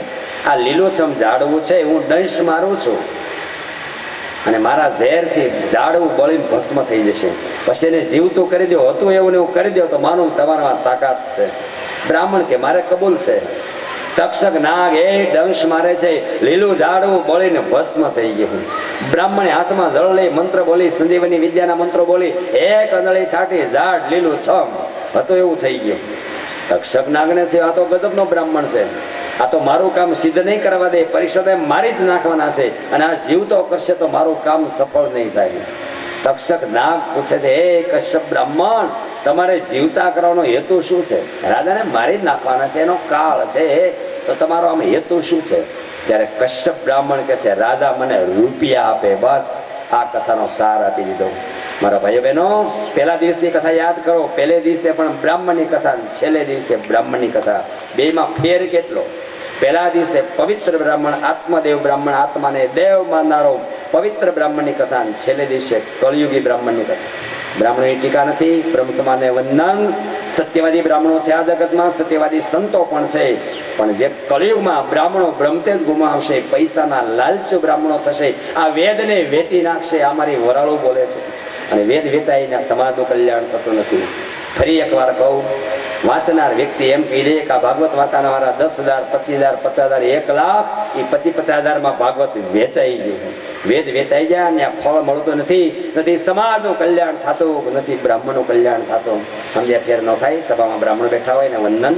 આ લીલોછમ ઝાડવું છે, હું દંશ મારું છું અને મારા ઝેરથી ઝાડવું બળીને ભસ્મ થઈ જશે. પછી એને જીવતું કરી દો, હતું એવું ને એવું કરી દો તો માનું તમારામાં તાકાત છે. બ્રાહ્મણ કે મારે કબૂલ છે. તક્ષક નાગ એ દંશ મારે છે, લીલું ઝાડવું બળીને ભસ્મ થઈ ગયું. બ્રાહ્મણે હાથમાં જળ લઈ મંત્ર બોલી, સંજીવની વિદ્યાના મંત્રો બોલી, એક અંદળી છાટી, ઝાડ લીલું છમ હતું એવું થઈ ગયું. તક્ષક નાગને થયું આ તો ગજબનો બ્રાહ્મણ છે, આ તો મારું કામ સિદ્ધ નહીં કરવા દે, પરીક્ષા મારી જ નાખવાના છે અને આ જીવતો કરશે તો મારું કામ સફળ નહીં થાય. તક્ષક નાગ પૂછે છે, હે કશ્યપ બ્રાહ્મણ, તમારે જીવતા કરવાનો હેતુ શું છે? રાજાને મારી જ નાખવાના છે, એનો કાળ છે, તો તમારો આમ હેતુ શું છે? ત્યારે કશ્યપ બ્રાહ્મણ કહે છે, રાજા મને રૂપિયા આપે, બસ. આ કથાનો સાર આપી દીધો. મારા ભાઈઓ બહેનો, પહેલા દિવસની કથા યાદ કરો. પહેલે દિવસે પણ બ્રાહ્મણની કથા, છેલ્લે દિવસે બ્રાહ્મણની કથા, બેમાં ફેર કેટલો. પહેલા દિવસે પવિત્ર બ્રાહ્મણ, આત્મદેવ બ્રાહ્મણ, આત્માને દેવ માનનારો પવિત્ર બ્રાહ્મણની કથા અને છેલ્લે દિવસે કળિયુગી બ્રાહ્મણની કથા. બ્રાહ્મણોની ટીકા નથી, બ્રહ્મ સમાનને વંદન. સત્યવાદી બ્રાહ્મણો છે આ જગતમાં, સત્યવાદી સંતો પણ છે, પણ જે કળિયુગમાં બ્રાહ્મણો બ્રહ્મતેજ ગુમાવશે, પૈસાના લાલચુ બ્રાહ્મણો થશે, આ વેદને વેચી નાખશે. આ મારી વરાળો બોલે છે. અને વેદ વેચાઈને સમાજનું કલ્યાણ થતું નથી. ફરી એકવાર કહું, વાંચનાર વ્યક્તિ એમ કહી દે કે આ ભાગવત વાંચવાના વાળા 10,000, 25,000, 50,000, 1 લાખ, એ 25,000 માં ભાગવત વેચાઈ ગયું. વેદ વેચાઈ ગયા અને ફળ મળતું નથી સમાજનું કલ્યાણ થતું નથી, બ્રાહ્મણનું કલ્યાણ થતું. સમજ્યા ફેર ન થાય. સભામાં બ્રાહ્મણ બેઠા હોય ને વંદન,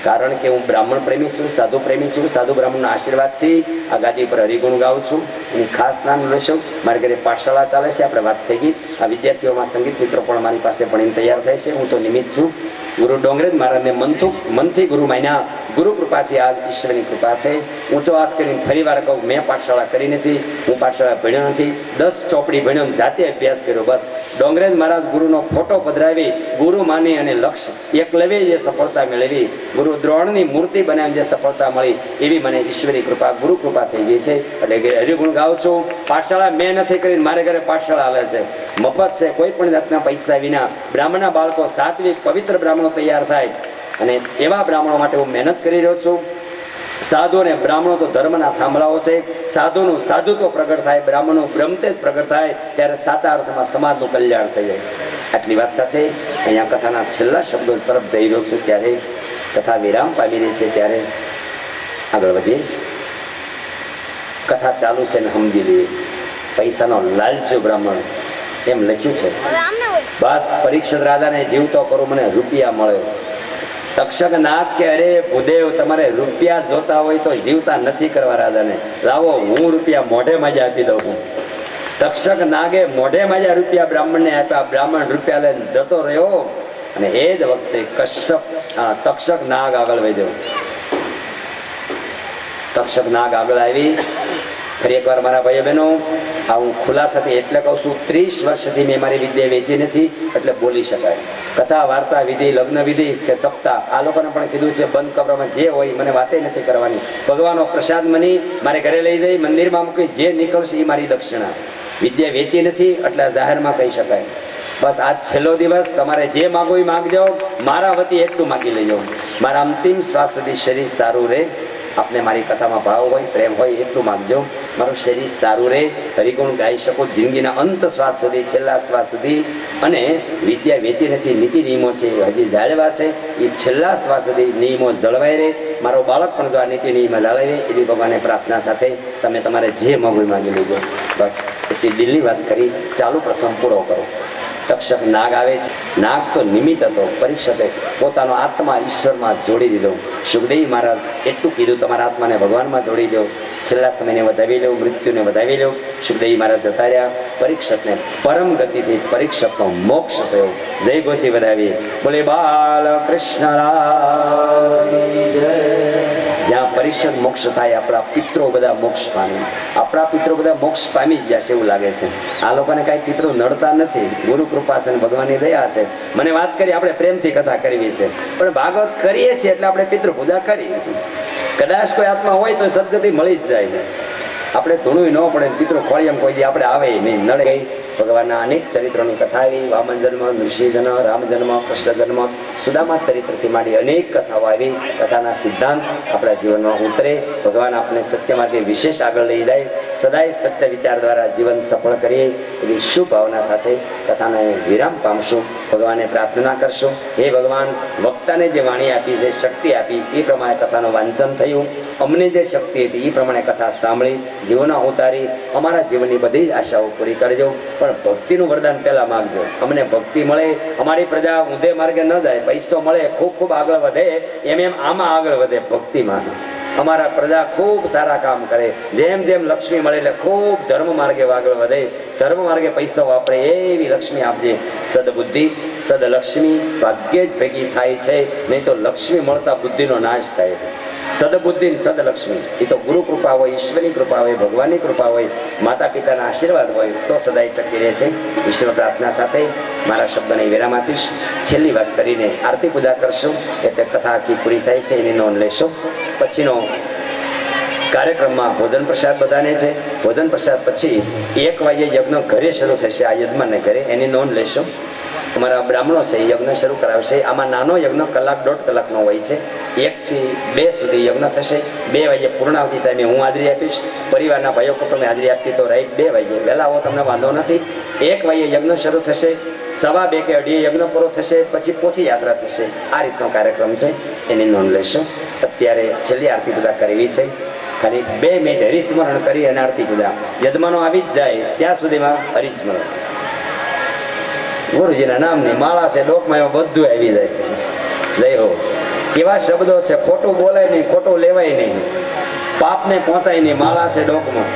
કારણ કે હું બ્રાહ્મણ પ્રેમી છું, સાધુ પ્રેમી છું. સાધુ બ્રાહ્મણના આશીર્વાદથી આ ગાદી પર હરિગુણ ગાઉં છું. એની ખાસ નામ લેશું. મારી ઘરે પાઠશાળા ચાલે છે, આપણે વાત થઈ ગઈ. આ વિદ્યાર્થીઓમાં સંગીત મિત્રો પણ મારી પાસે ભણીને તૈયાર થાય છે. હું તો નિમિત્ત છું. ગુરુ ડોંગરેજ મહારાજને મનથી ગુરુ માન્યા. ગુરુ કૃપાથી આ ઈશ્વરની કૃપા છે. ઊંચો હાથ કરીને ફરી વાર કહું, મેં પાઠશાળા કરી નથી, હું પાઠશાળા ભણ્યો નથી, 10 ચોપડી ભણ્યો, જાતે અભ્યાસ કર્યો. બસ ડોંગરેજ મહારાજ ગુરુનો ફોટો પધરાવી, ગુરુ માની અને લક્ષ્ય એકલવ્ય જે સફળતા મેળવી, ગુરુ દ્રોણની મૂર્તિ બનાવી જે સફળતા મળી, એવી મને ઈશ્વરી કૃપા, ગુરુ કૃપા થઈ ગઈ છે. એટલે હરિગુણ ગાઉં છું. પાઠશાળા મેં નથી કરી, મારે ઘરે પાઠશાળા હાલે છે, મફત છે, કોઈ પણ જાતના પૈસા વિના. બ્રાહ્મણના બાળકો સાત્વિક પવિત્ર બ્રાહ્મણો તૈયાર થાય, અને એવા બ્રાહ્મણો માટે હું મહેનત કરી રહ્યો છું. સાધુ અને બ્રાહ્મણો તો ધર્મના થાંભલાઓ છે. સાધુનું સાધુત્વ પ્રગટ થાય, બ્રાહ્મણનું બ્રહ્મતેજ પ્રગટ થાય, ત્યારે સાચા અર્થમાં સમાજનું કલ્યાણ થઈ જાય. આટલી વાત સાથે અહીંયા કથાના છેલ્લા શબ્દો તરફ જઈ રહ્યો છું. ત્યારે કથા વિરામ પામી રહી છે, ત્યારે આગળ વધીએ. કથા ચાલુ છે ને સમજી લઈએ. પૈસાનો લાલચુ બ્રાહ્મણ એમ લખ્યું છે, બસ પરીક્ષિત રાજાને જીવતો કરું, મને રૂપિયા મળે. તક્ષક નાગ કે અરે ભૂદેવ, તમારે રૂપિયા જોતા હોય તો જીવતા નથી કરવા રાજાને, લાવો હું રૂપિયા મોઢે માજે આપી દઉં છું. તક્ષક નાગે મોઢે માજે રૂપિયા બ્રાહ્મણને આપ્યા. બ્રાહ્મણ રૂપિયા લઈને જતો રહ્યો, અને એ જ વખતે તક્ષક નાગ આગળ વધ્યો. તક્ષક નાગ આગળ આવી. ફરી એકવાર મારા ભાઈઓ બહેનો, આ હું ખુલ્લા થતી એટલે કહું છું, 30 વર્ષથી મેં મારી વિદ્યા વેચી નથી, એટલે બોલી શકાય. કથા, વાર્તા, વિધિ, લગ્ન વિધિ કે સપ્તાહ, આ લોકોને પણ કીધું છે બંધ કમરામાં જે હોય મને વાતે નથી કરવાની. ભગવાનનો પ્રસાદ મની મારે ઘરે લઈ જઈ મંદિરમાં મૂકી, જે નીકળશે એ મારી દક્ષિણા. વિદ્યા વેચી નથી એટલે જાહેરમાં કહી શકાય. બસ આજ છેલ્લો દિવસ, તમારે જે માગો એ માગજો, મારા વતી એટલું માગી લેજો. મારા અંતિમ શ્વાસ સુધી શરીર સારું રહે. આપને મારી કથામાં ભાવ હોય, પ્રેમ હોય, એટલું માગજો. મારું શરીર સારું રહે, હરિગુણ ગાઈ શકો જિંદગીના અંત શ્વાસ સુધી, છેલ્લા શ્વાસ સુધી. અને વિદ્યા વેચી નથી, નીતિ નિયમો છે હજી જાળવા છે, એ છેલ્લા શ્વાસ સુધી નિયમો જળવાઈ રહે. મારો બાળક પણ જો આ નીતિ નિયમ જાળવે, એવી ભગવાનને પ્રાર્થના સાથે તમે તમારે જે માગો માગી લેજો. બસ એટલી દિલની વાત કરી, ચાલુ પ્રસંગ પૂરો કરો. તક્ષક નાગ આવે છે. નાગ તો નિમિત્ત હતો. પરીક્ષતે પોતાનો આત્મા ઈશ્વરમાં જોડી દીધો. સુખદેવ મહારાજ એટલું કીધું, તમારા આત્માને ભગવાનમાં જોડી દો, છેલ્લા સમયને વધાવી લો, મૃત્યુને વધાવી લો. સુખદેવ મહારાજ જતા રહ્યા. પરીક્ષતને પરમ ગતિથી પરીક્ષતનો મોક્ષ થયો. જય ગોથી વધાવી. બોલે બાલકૃષ્ણ. જ્યાં પરીક્ષત મોક્ષ થાય, આપણા પિત્રો બધા મોક્ષ પામી. આપણા પિત્રો બધા મોક્ષ પામી જ ગયા છે એવું લાગે છે. આ લોકોને કાંઈ પિત્રો નડતા નથી. ગુરુ કૃપા છે, ભગવાનની દયા છે. મને વાત કરી, આપણે પ્રેમથી કથા કરવી છે, પણ ભાગવત કરીએ છીએ એટલે આપણે પિતૃ પૂજા કરી. કદાચ કોઈ આત્મા હોય તો સદગતિ મળી જ જાય છે. આપણે ધૂણું ન પડે, પિતૃ ખોળી એમ કોઈ દી આપણે આવે નહીં, નડે ગઈ. ભગવાનના અનેક ચરિત્રોની કથા આવી. વામન જન્મ, નૃસિંહ જન્મ, રામ જન્મ, કૃષ્ણ જન્મ, સુદામા ચરિત્રથી માંડી અનેક કથાઓ આવી. કથાના સિદ્ધાંત આપણા જીવનમાં ઉતરે. ભગવાન આપણે સત્ય માર્ગે વિશેષ આગળ લઈ જાય. સદાય સત્ય વિચાર દ્વારા જીવન સફળ કરીએ એવી શુભ ભાવના સાથે કથાને વિરામ પામશું. ભગવાને પ્રાર્થના કરશું, હે ભગવાન, વક્તાને જે વાણી આપી, જે શક્તિ આપી, એ પ્રમાણે કથાનું વાંચન થયું. અમને જે શક્તિ હતી એ પ્રમાણે કથા સાંભળી, જીવનમાં ઉતારી, અમારા જીવનની બધી જ આશાઓ પૂરી કરજો. પણ ભક્તિનું વરદાન પહેલા માંગજો. અમને ભક્તિ મળે, અમારી પ્રજા ઊંધે માર્ગે ન જાય, પૈસો મળે, ખૂબ ખૂબ આગળ વધે, એમ આમાં આગળ વધે ભક્તિમાં. અમારા પ્રજા ખૂબ સારા કામ કરે, જેમ જેમ લક્ષ્મી મળે એટલે ખૂબ ધર્મ માર્ગે આગળ વધે, ધર્મ માર્ગે પૈસા વાપરે, એવી લક્ષ્મી આપજે. સદબુદ્ધિ, સદલક્ષ્મી ભાગ્યે જ ભેગી થાય છે, નહીં તો લક્ષ્મી મળતા બુદ્ધિનો નાશ થાય. સદબુદ્ધિ, સદલક્ષ્મી, એ તો ગુરુ કૃપા હોય, ઈશ્વરની કૃપા હોય, ભગવાનની કૃપા હોય, માતા પિતાના આશીર્વાદ હોય તો સદાય ટકી રહે છે. ઈશ્વર પ્રાર્થના સાથે મારા શબ્દને વિરામ આપીશ. છેલ્લી વાત કરીને આરતી પૂજા કરશું, એટલે કથા આખી પૂરી થાય છે, એની નોંધ લેશો. પછીનો કાર્યક્રમમાં ભોજન પ્રસાદ બધાને છે. ભોજન પ્રસાદ પછી 1 વાગે યજ્ઞ ઘરે શરૂ થશે. આ યજમાનને ઘરે એની નોંધ લેશો. અમારા બ્રાહ્મણો છે યજ્ઞ શરૂ કરાવશે. આમાં નાનો યજ્ઞ કલાક 1.5 કલાકનો હોય છે. 1 થી 2 સુધી યજ્ઞ થશે. 2 વાગે પૂર્ણાવતી ટાઈમે હું હાજરી આપીશ. પરિવારના ભાઈઓ કુટુંબે હાજરી આપી તો રાઈટ 2 વાગે વહેલા આવો, તમને વાંધો નથી. 1 વાગે યજ્ઞ શરૂ થશે. 2:15 કે 2:30 યજ્ઞ પૂરો થશે. પછી પોથી યાત્રા થશે. આ રીતનો કાર્યક્રમ છે, એની નોંધ લેશો. અત્યારે છેલ્લી આરતી પૂજા કરવી છે. ખાલી 2 મિનિટ હરિસ્મરણ કરી અને આરતી પૂજા. યજમાનો આવી જ જાય ત્યાં સુધીમાં હરિસ્મરણ. ગુરુજીના નામની માળા છે, ડોકમાં એમાં બધું આવી જાય. જય હો. કેવા શબ્દો છે, ખોટું બોલાય નહીં, ખોટું લેવાય નહીં, પાપને પહોંચાય નહીં. માળા છે ડોકમાં.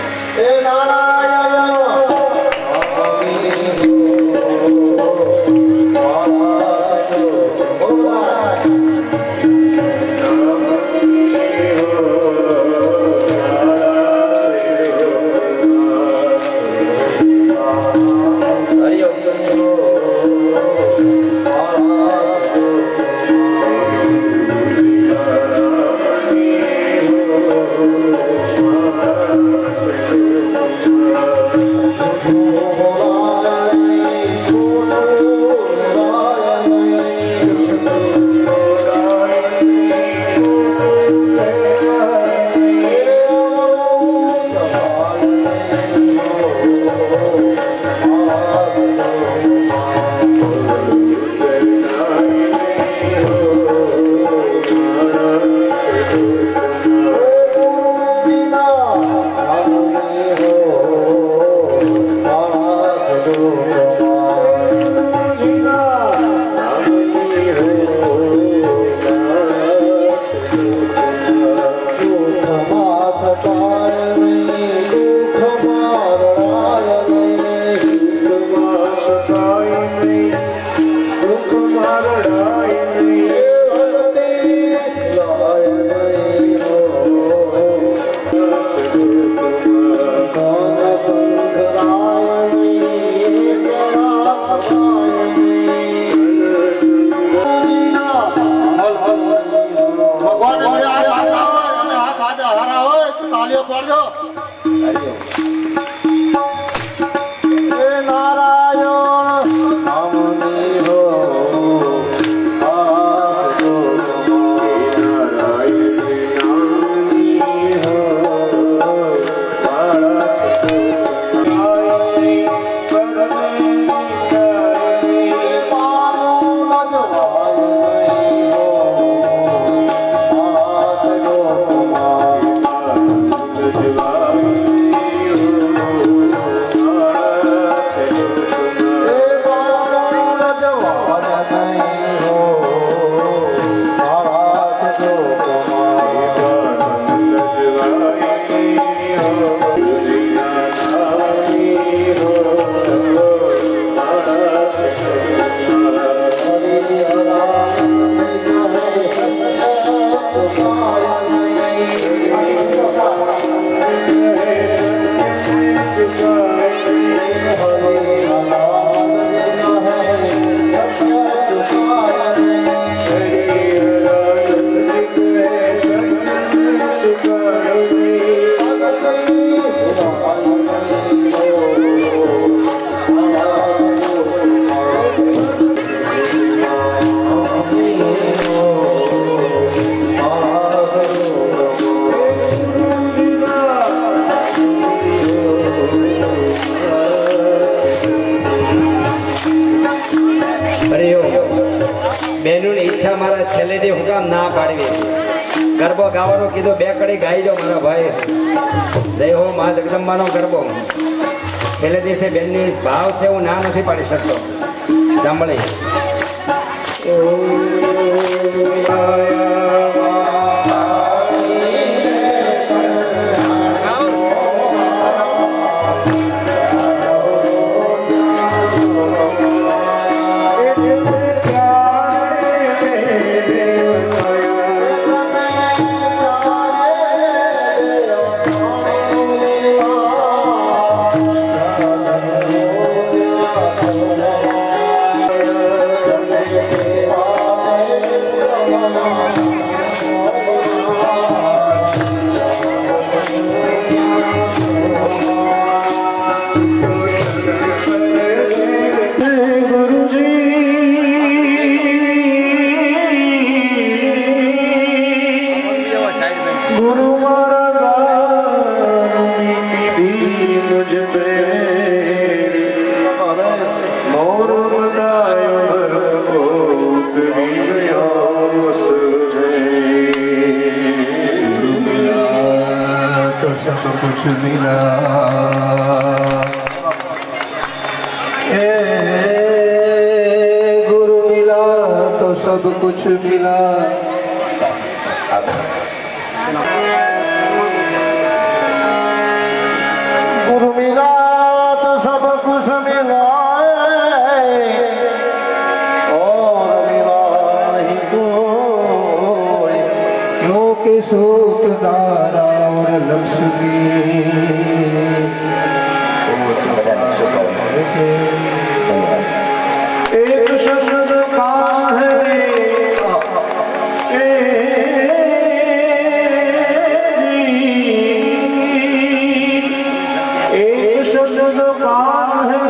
બહેનોની ઈચ્છા મારા છેલ્લેથી હું કામ ના પાડવી. ગરબો ગાવાનો કીધું, 2 કડી ગાઈ દો મારા ભાઈ. જય હો મા જગદંબાનો ગરબો. છેલ્લે દિવસે બેનની ભાવ છે, હું ના નથી પાડી શકતો. સાંભળી Thank you. ગુરુ મારા ગાની મુજ પ્રેમ મોર બતાયો કોટ ગયો સુજે ગુરુ મિલા તો સબ કુછ મિલા गुरु मिला तो सब कुछ मिला गुरु मिला तो सब कुछ मिला और मिला नहीं कोई क्यों के सूत दारा और लक्ष्मी एक शब्द का है एक शब्द का है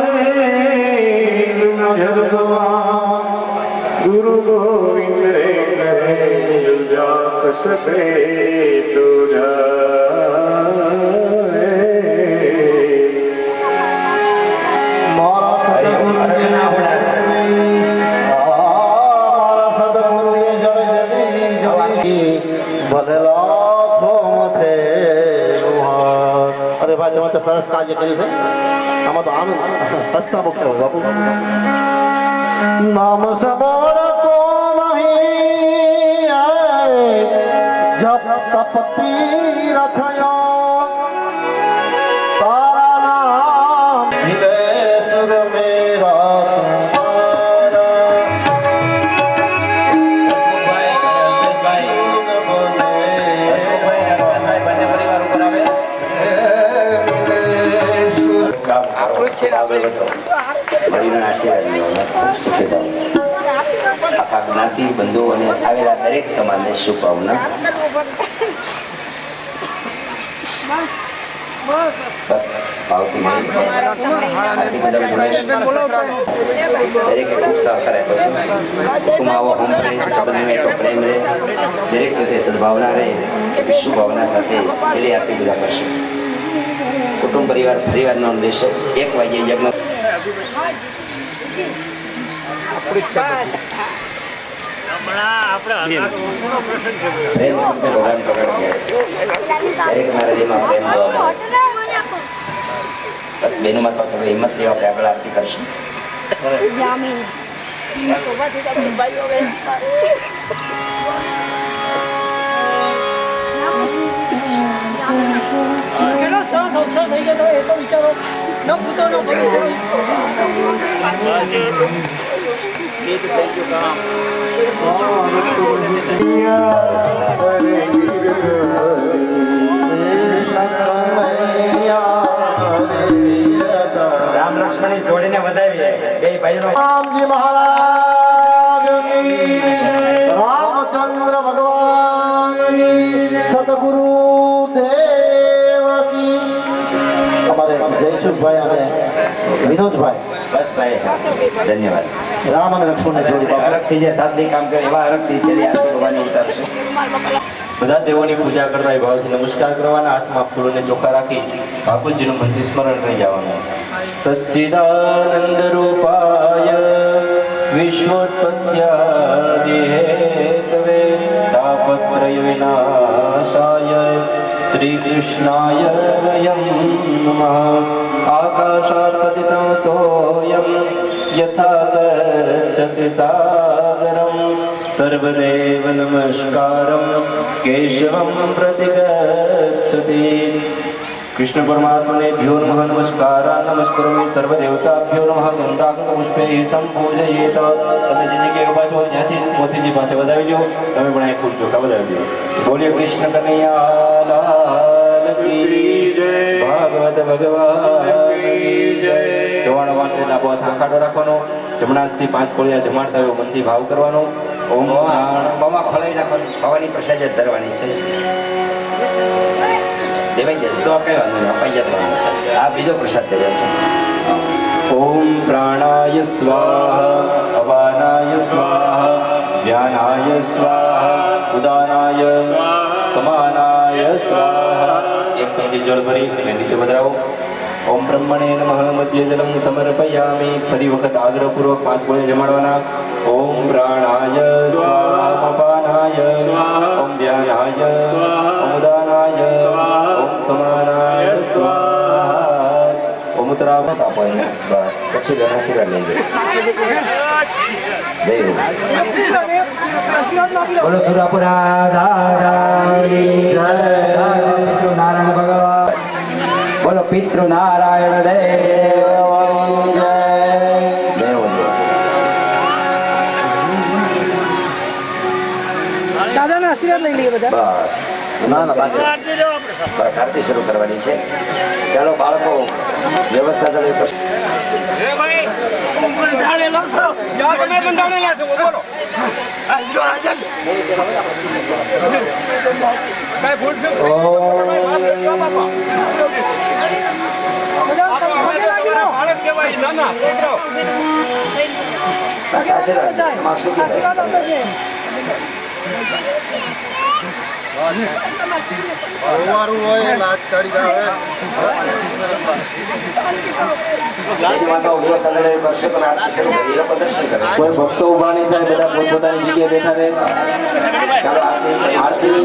गुरु गोविंद जा सके तो સરસ કાર્ય કર્યું છે આમાં તો આનંદ હસતા મુખ્ય બાપુ નામ સબળ કો નહીં જપ તપતિ રથયો તારા નામ મિલે સુર મેરા આખા જ્ઞાતિ બંધુઓ અને આવેલા દરેક સમાજને શુભકામના. બસ ભાવથી દરેકે ખૂબ સહકાર આપ્યો છે. કુટુંબાઓ હમ રહે, સંબંધમાં તો પ્રેમ રહે, દરેક રીતે સદભાવના રહે એવી શુભભાવના સાથે છેલ્લી આરતી પૂજા કરશે. કુટુંબ પરિવારનો ઉદ્દેશ એક વાગ્યે યજ્ઞ પ્રેમ સાથે ભગવાન પ્રગટ થયા છે. દરેક નારાજીમાં પ્રેમ જોવા મળે છે. બેનોમાં તો હિંમત લેવા આપણે આગળ આરતી કરશું. કેટલો સરસ અવસર થઈ ગયો એ તો વિચારો ન ભૂતો ન ભવિષ્ય રામ લક્ષ્મણ જોડીને વધાવીએ બે ભાઈનો. રામજી મહારાજ રામચંદ્ર ભગવાનની સદગુરુ દેવ કી. અમારે જયસુખભાઈ અને વિનોદભાઈ બસ ભાઈ ધન્યવાદ. રામ અને લક્ષ્મણને જોડી બાપા અલગથી જે સાધની કામ કરે એવા અલગથી છેલ્લી આરતી ભગવાનની ઉતારશે. બધા દેવોની પૂજા કરતા એ ભાવથી નમસ્કાર કરવાના, હાથમાં ફૂલોને ચોખ્ખા રાખી ઠાકોરજીનું મંત્ર સ્મરણ કરી જવાનું. સચ્ચિદાનંદ રૂપાય વિશ્વોત્પત્યાદિ હેતવે તાપત્રય વિનાશાય શ્રી કૃષ્ણાય વયં નમઃ. આકાશાત પતિતં તોયં યથા ગચ્છતિ સાગરં સર્વદેવ નમસ્કારં કેશવં પ્રતિ ગચ્છતિ. કૃષ્ણ પરમાત્મને ભ્યો નમઃ નમસ્કારા નમસ્કરોમિ સર્વદેવતાભ્યો નમઃ. ગંગાગત પુષ્પે સંપૂજયેત. તમે જે જગ્યાએ ઉભા છો ત્યાંથી મોતીજી પાસે વધાવી લો. તમે પણ અહીં ફૂલ ચોખા વધાવી દો. બોલીએ કૃષ્ણ કનૈયા લાલ કી જય, ભાગવત ભગવાન કી જય. જવાડો વાંચે ડાબો હાથ આંખાડો રાખવાનો, જમણા હાથથી 5 કોળિયા જમાડતા હોય મનથી ભાવ કરવાનો. ઓમ બમાં ખોલાવી નાખવાની, ખાવાની પ્રસાદ જ ધરવાની છે. દેવાઈ જશે તો કઈ વાંધો નહીં, અપાઈ જવાનું છે. આ બીજો પ્રસાદ ધર્યો છે. ઓમ પ્રાણાય સ્વાહા, અપાનાય સ્વાહા, ધ્યાનાય સ્વાહા, ઉદાનાય સમાનાય કંઈથી જળ ભરી અને નીચે પધરાવો. ઓમ બ્રહ્મણે નમઃ મધ્ય જલમ સમર્પયામિ. ફરી વખત આગ્રહપૂર્વક 5 ગોળે જમાડવાના. ઓમ પ્રાણાય સ્વાહા, અપાનાય સ્વાહા, ઓમ વ્યાનાય સ્વાહા, ઓમ ઉદાનાય સ્વાહા, ઓમ સમાનાય સ્વાહા. ઓમ ઉત્તરાવત આપો એને. બસ પછી તેના આશીર્વાદ લઈ લો. બોલો સુરાપુરા દાદાની જય. પિતૃ નારાયણ ભગવાન. બોલો પિતૃ નારાયણ દેવની જય. દાદાના આશીર્વાદ લઈ લઈએ બધા. બસ ના ના બાકી બસ આરતી શરૂ કરવાની છે. ચાલો બાળકો વ્યવસ્થા કરો. આશીર્વાદ આપે છે. સવારું હોય નાચ કાઢી આવે કોઈ ભક્તો ઉભા નહીં થાય, બધા પોતપોતાની જગ્યાએ બેઠા રહે. ચાલો આરતી.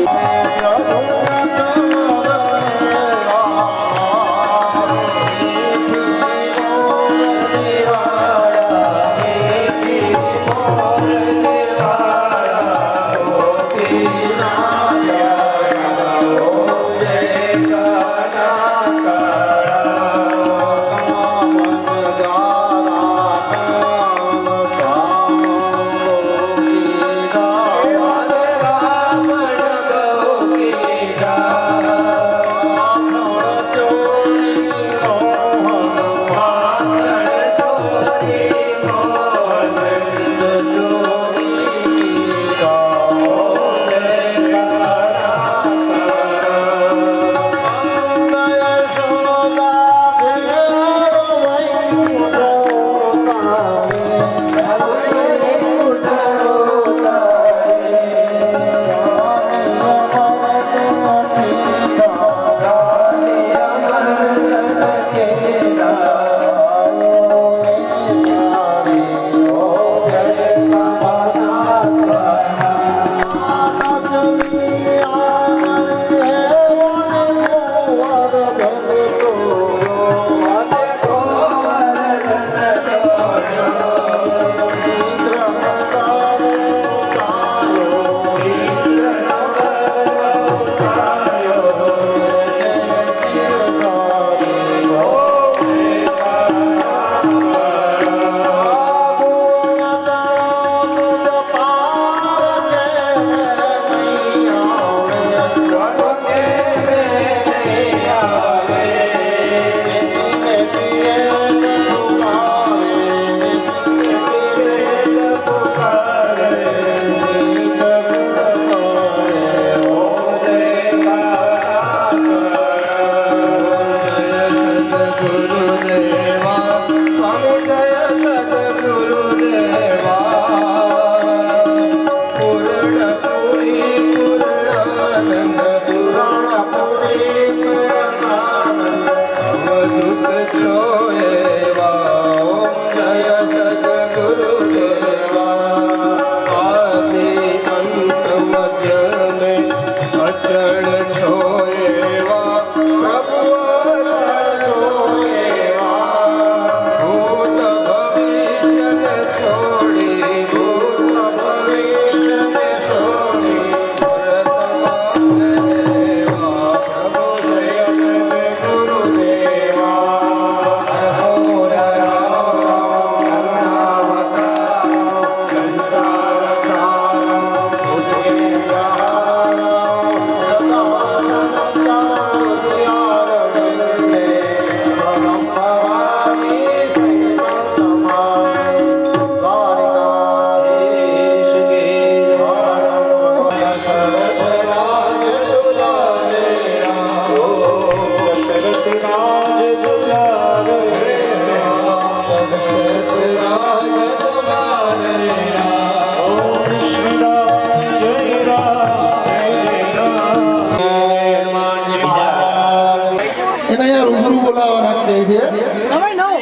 જાય છે. નવાઈ નવ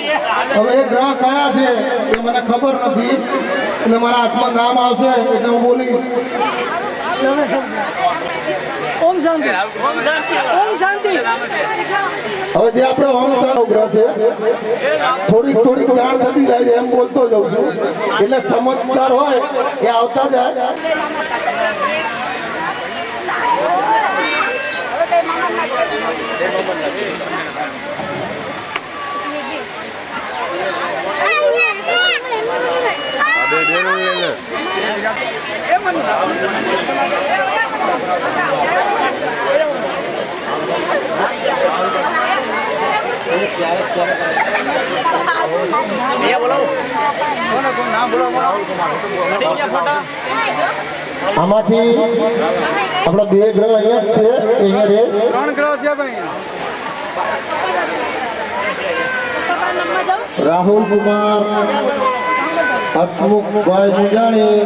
હવે એ ગ્રહ કયા છે એ મને ખબર નથી, એટલે મારા હાથમાં નામ આવશે એટલે હું બોલીશ. ઓમ શાંતિ ઓમ શાંતિ. હવે જે આપણે ઓમ શાંતિ ગ્રહ છે થોડીક જાણ થતી જાય છે એમ બોલતો જાઉં છું, એટલે સમજદાર હોય એ આવતા જાય. આમાંથી આપણા બે ગ્રહ અહીંયા જ છે, અહીંયા રે 3 ગ્રહ છે ભાઈ. રાહુલ કુમાર, હસમુખભાઈ મુજાણી,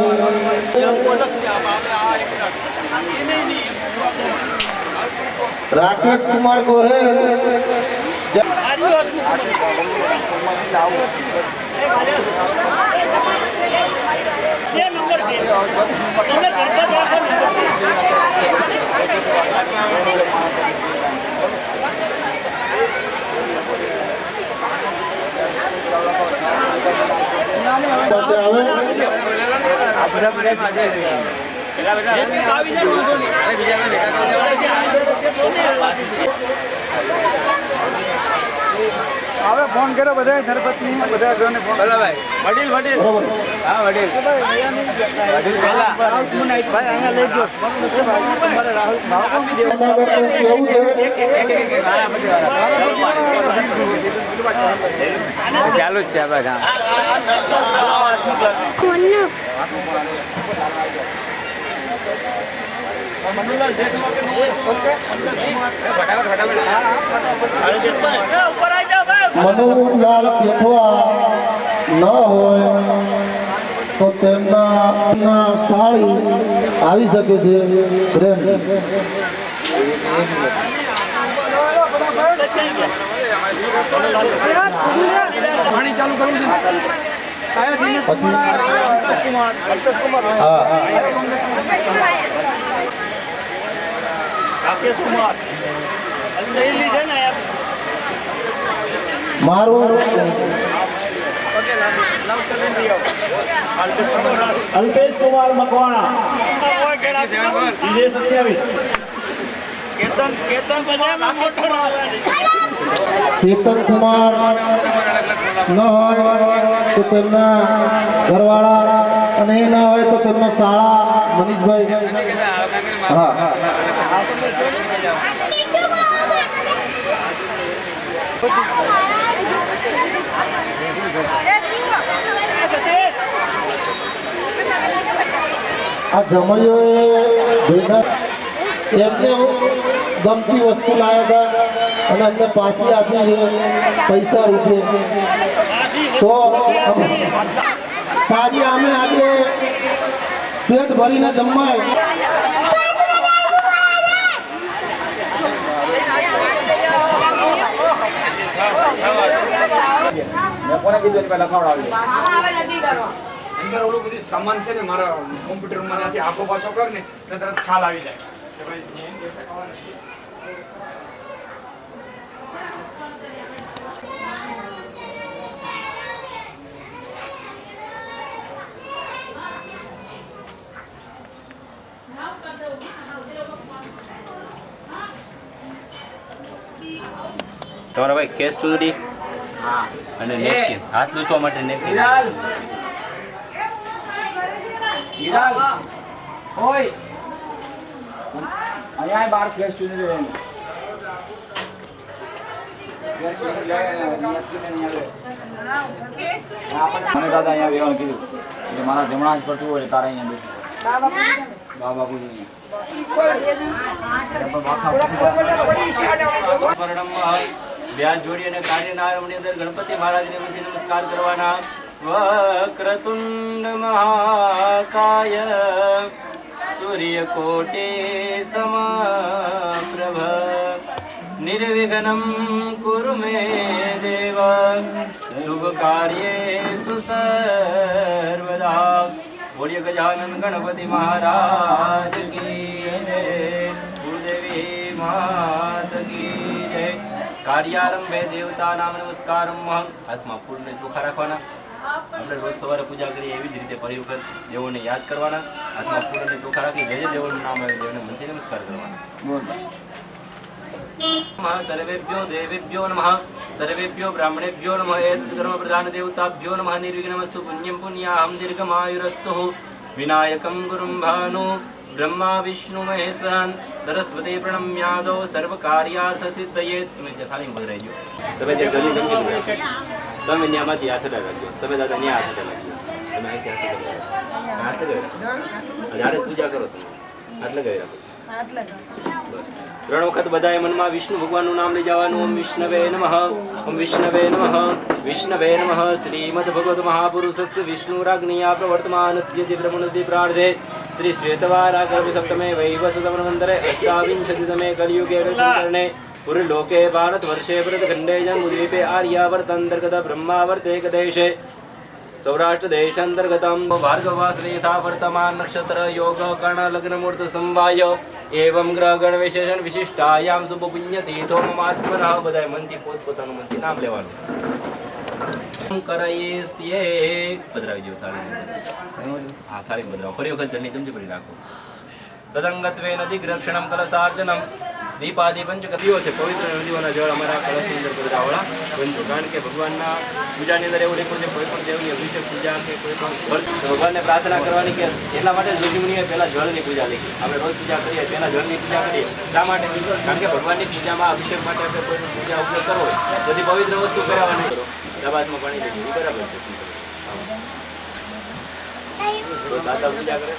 રાકેશ કુમાર ગોહેલ, પાસે આવે હવે ફોન કર્યો બધા ધરપત્ની બધા ગ્રહને ફોન ભાઈ વડીલ બરોબર. હા વડીલ ભાઈ અહીંયા લઈ ગયો તમારે રાહુલ જૂનાગઢનું કેવું છે ચાલુ જ છે બસ. મનુલાલ કેઠવા ન હોય તો તેમના સાળી આવી શકે છે. પ્રેમ પાણી ચાલુ કરવું છે. હા મારું અલ્પેશ કુમાર મકવાણા DJ 27 કેતન કુમાર ન હોય તો તેમના ઘરવાળા, અને એ ના હોય તો તેમના શાળા મનીષભાઈ. હા આ જમાઈઓએ ભેગા એમને ગમતી વસ્તુ લાવ્યા હતા અને અમને પાછી આપી છે પૈસા રૂપે. તો સારી અમે આજે પેટ ભરીને જમાય. અંદર ઓલું બધું સામાન છે ને મારા કોમ્પ્યુટરમાં ત્યાંથી આખો પાછો કર ને એટલે તરત ખ્યાલ આવી જાય કે ભાઈ તમારા ભાઈ કેસ ચૂંટણી અને નેપકિન હાથ લૂછવા માટે નેપકિન. હિરાલ ઓય અહીંયા બાર ફ્લેશ ચૂની રહે મને દાદા અહીંયા બેવાનું કીધું એટલે મારા જમણા જ પડતું હોય તારા અહીંયા બેઠું બા બાપુજી વ્યાજ જોડી અને કાર્યના આરંભની અંદર ગણપતિ મહારાજને પછી નમસ્કાર કરવાના. વક્રતુંડ મહાકાય સૂર્યકોટિ સમપ્રભ निर्विघ्नं कुरु मे देव शुभ कार्येषु सर्वदा। बोलिए गजानन गणपति महाराज की जय, गुरुदेवी मात की जय। कार्यारंभे देवता नाम नमस्कारम। હાથમાં ફૂલને ચોખા રાખવાના। આપણે રોજ સવારે પૂજા કરીએ એવી જ રીતે ફરી વખત દેવોને યાદ કરવાના। હાથમાં ફૂલ અને ચોખા રાખી જે જે દેવોનું નામ આવે દેવને મનથી નમસ્કાર કરવાના। सर्वेभ्यो देवेभ्यो नमः, सर्वेभ्यो ब्राह्मणेभ्यो नमः, एतत् कर्म प्रधान देवताभ्यो नमः। निर्विघ्नमस्तु पुण्यं पुण्याहं दीर्घमायुरस्तु। विनायकं गुरुं भानु ब्रह्मा विष्णु महेश्वरान् सरस्वती प्रणम्यादो सर्वकार्यार्थ सिद्धये। તમે જે થાળીમાં ભરાઈ ગયો તમે જે ગલી સમજી લો તમે ન્યામાંથી હાથ રાખજો તમે દાદા ન્યા હાથ રાખજો તમે અહીંથી હાથ લગાવી જ્યારે પૂજા કરો તમે હાથ લગાવી રાખો ત્રણ વખત બધાએ મનમાં વિષ્ણુ ભગવાનનું નામ લઈ જવાનું। ઓમ વિષ્ણવે નમઃ, ઓમ વિષ્ણવે નમઃ, વિષ્ણવે નમઃ। શ્રીમદ ભગવત મહાપુરુષસ્ય વિષ્ણુરાગ્નિયા પ્રવર્તમાનસ્ય બ્રહ્મણોદિ પ્રાર્થે શ્રી શ્વેતવારાકલ્પ સપ્તમે વૈવસ્વતમનંતરે અષ્ટાવિંશતિતમે કલિયુગે રચનકરણે પુરલોકે ભારતવર્ષે ભરતખંડે જન્મદ્વીપે આર્યાવર્તંતર્ગત બ્રહ્માવર્તે કદેશે सौराष्ट्र देशांतर्गतम भार्गवाश्री यथा वर्तमान नक्षत्र योग कर्ण लग्न मुहूर्त संवाय एवं ग्रह गण विशेषण विशिष्टायाम शुभ पुण्य तीर्थो ममात्मनः। बधाय मनथी पोतपोतानुं मनथी नाम लेवानुं करयेस्ये। पधरावी दो थाળી। हाँ थाળી पधराવો। फरी वखत जळनी चमची भरी राखो। तदंगत्वेन दिग्रक्षणं कलशार्चनं दीपादि पंचकतियो છે પવિત્ર નદીઓના જળ અમારા કળશની અંદર પધરાવડા બનજો। કારણ કે ભગવાનના પૂજાની અંદર એવું લખ્યું છે કોઈ પણ દેવની અભિષેક પૂજા કે કોઈ પણ ભગવાનને પ્રાર્થના કરવાની કે એટલા માટે ઋષિમુનિએ પહેલા જળની પૂજા લીધી। આપણે રોજ પૂજા કરીએ પહેલા જળની પૂજા કરીએ શા માટે? કારણ કે ભગવાનની પૂજામાં અભિષેક માટે આપણે કોઈ પૂજા ઉપયોગ કરવો હોય બધી પવિત્ર વસ્તુ કરાવવા નહીં કરો દબાતમાં પાણી દે બરાબર છે। તો દાદા પૂજા કરે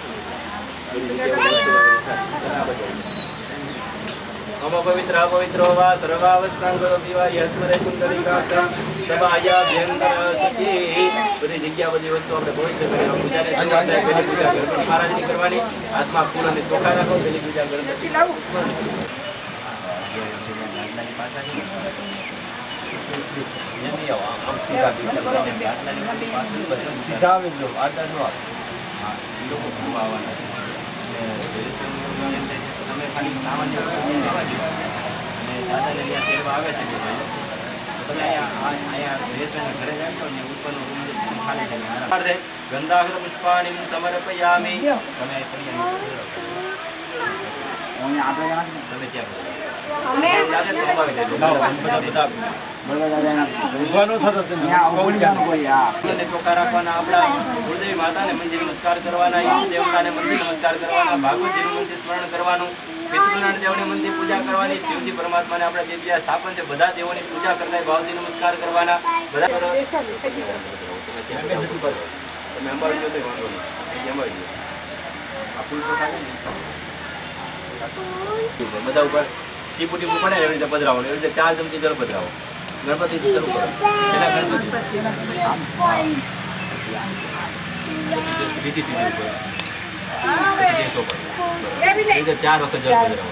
मम पवित्र पवित्रो वा सर्वावस्थां करोति वा यस्मदे कुंडलिकाक्षं सभायाभ्यंतर सखी। बधी जग्या बधी वस्तु આપણે પવિત્ર કરી પૂજાને સંગાતે પેલી પૂજા ગણપતિ મહારાજની કરવાની। હાથમાં ફૂલ અને ચોખા રાખો પેલી પૂજા ગણપતિ લાવો। સીધા આવી જો આટા નો હા એ લોકો ખૂબ આવવાના છે તમે ખાલી સામાન્ય અને દાદાને ત્યાં તેડવા આવે છે તમે અહીંયા ઘરે જાય છો ને ઉપરનો રૂમ ખાલી છે ગંધાગ્ર પુષ્પાણી સમર્પયામિ। તમે તમે ચોખા રાખવાના। આપણા ગુરુદેવી માતાને મંદિર નમસ્કાર કરવાના, દેવતાને મંદિર નમસ્કાર કરવાના, ભાગવતજીનું મંદિર સ્મરણ કરવાનું, પિતૃનારાયણ દેવની મંદિર પૂજા કરવાની, શિવજી પરમાત્માને આપણે જે બીજા સ્થાપન છે બધા દેવોની પૂજા કરતા ભાવથી નમસ્કાર કરવાના। બધા તમે અંબાડી જો તો વાંધો નહીં અંબાડી આ ફૂલ ચોખા બધા ઉપર ટીપુ ટીપુ પડે એવી રીતે પધરાવવાનું। એવી રીતે 4 ચમચી જળ પધરાવો। ગણપતિ શરૂ કરો પેલા ગણપતિ વિધિ સીધી ઉપર 4 વખત જળ પધરાવો।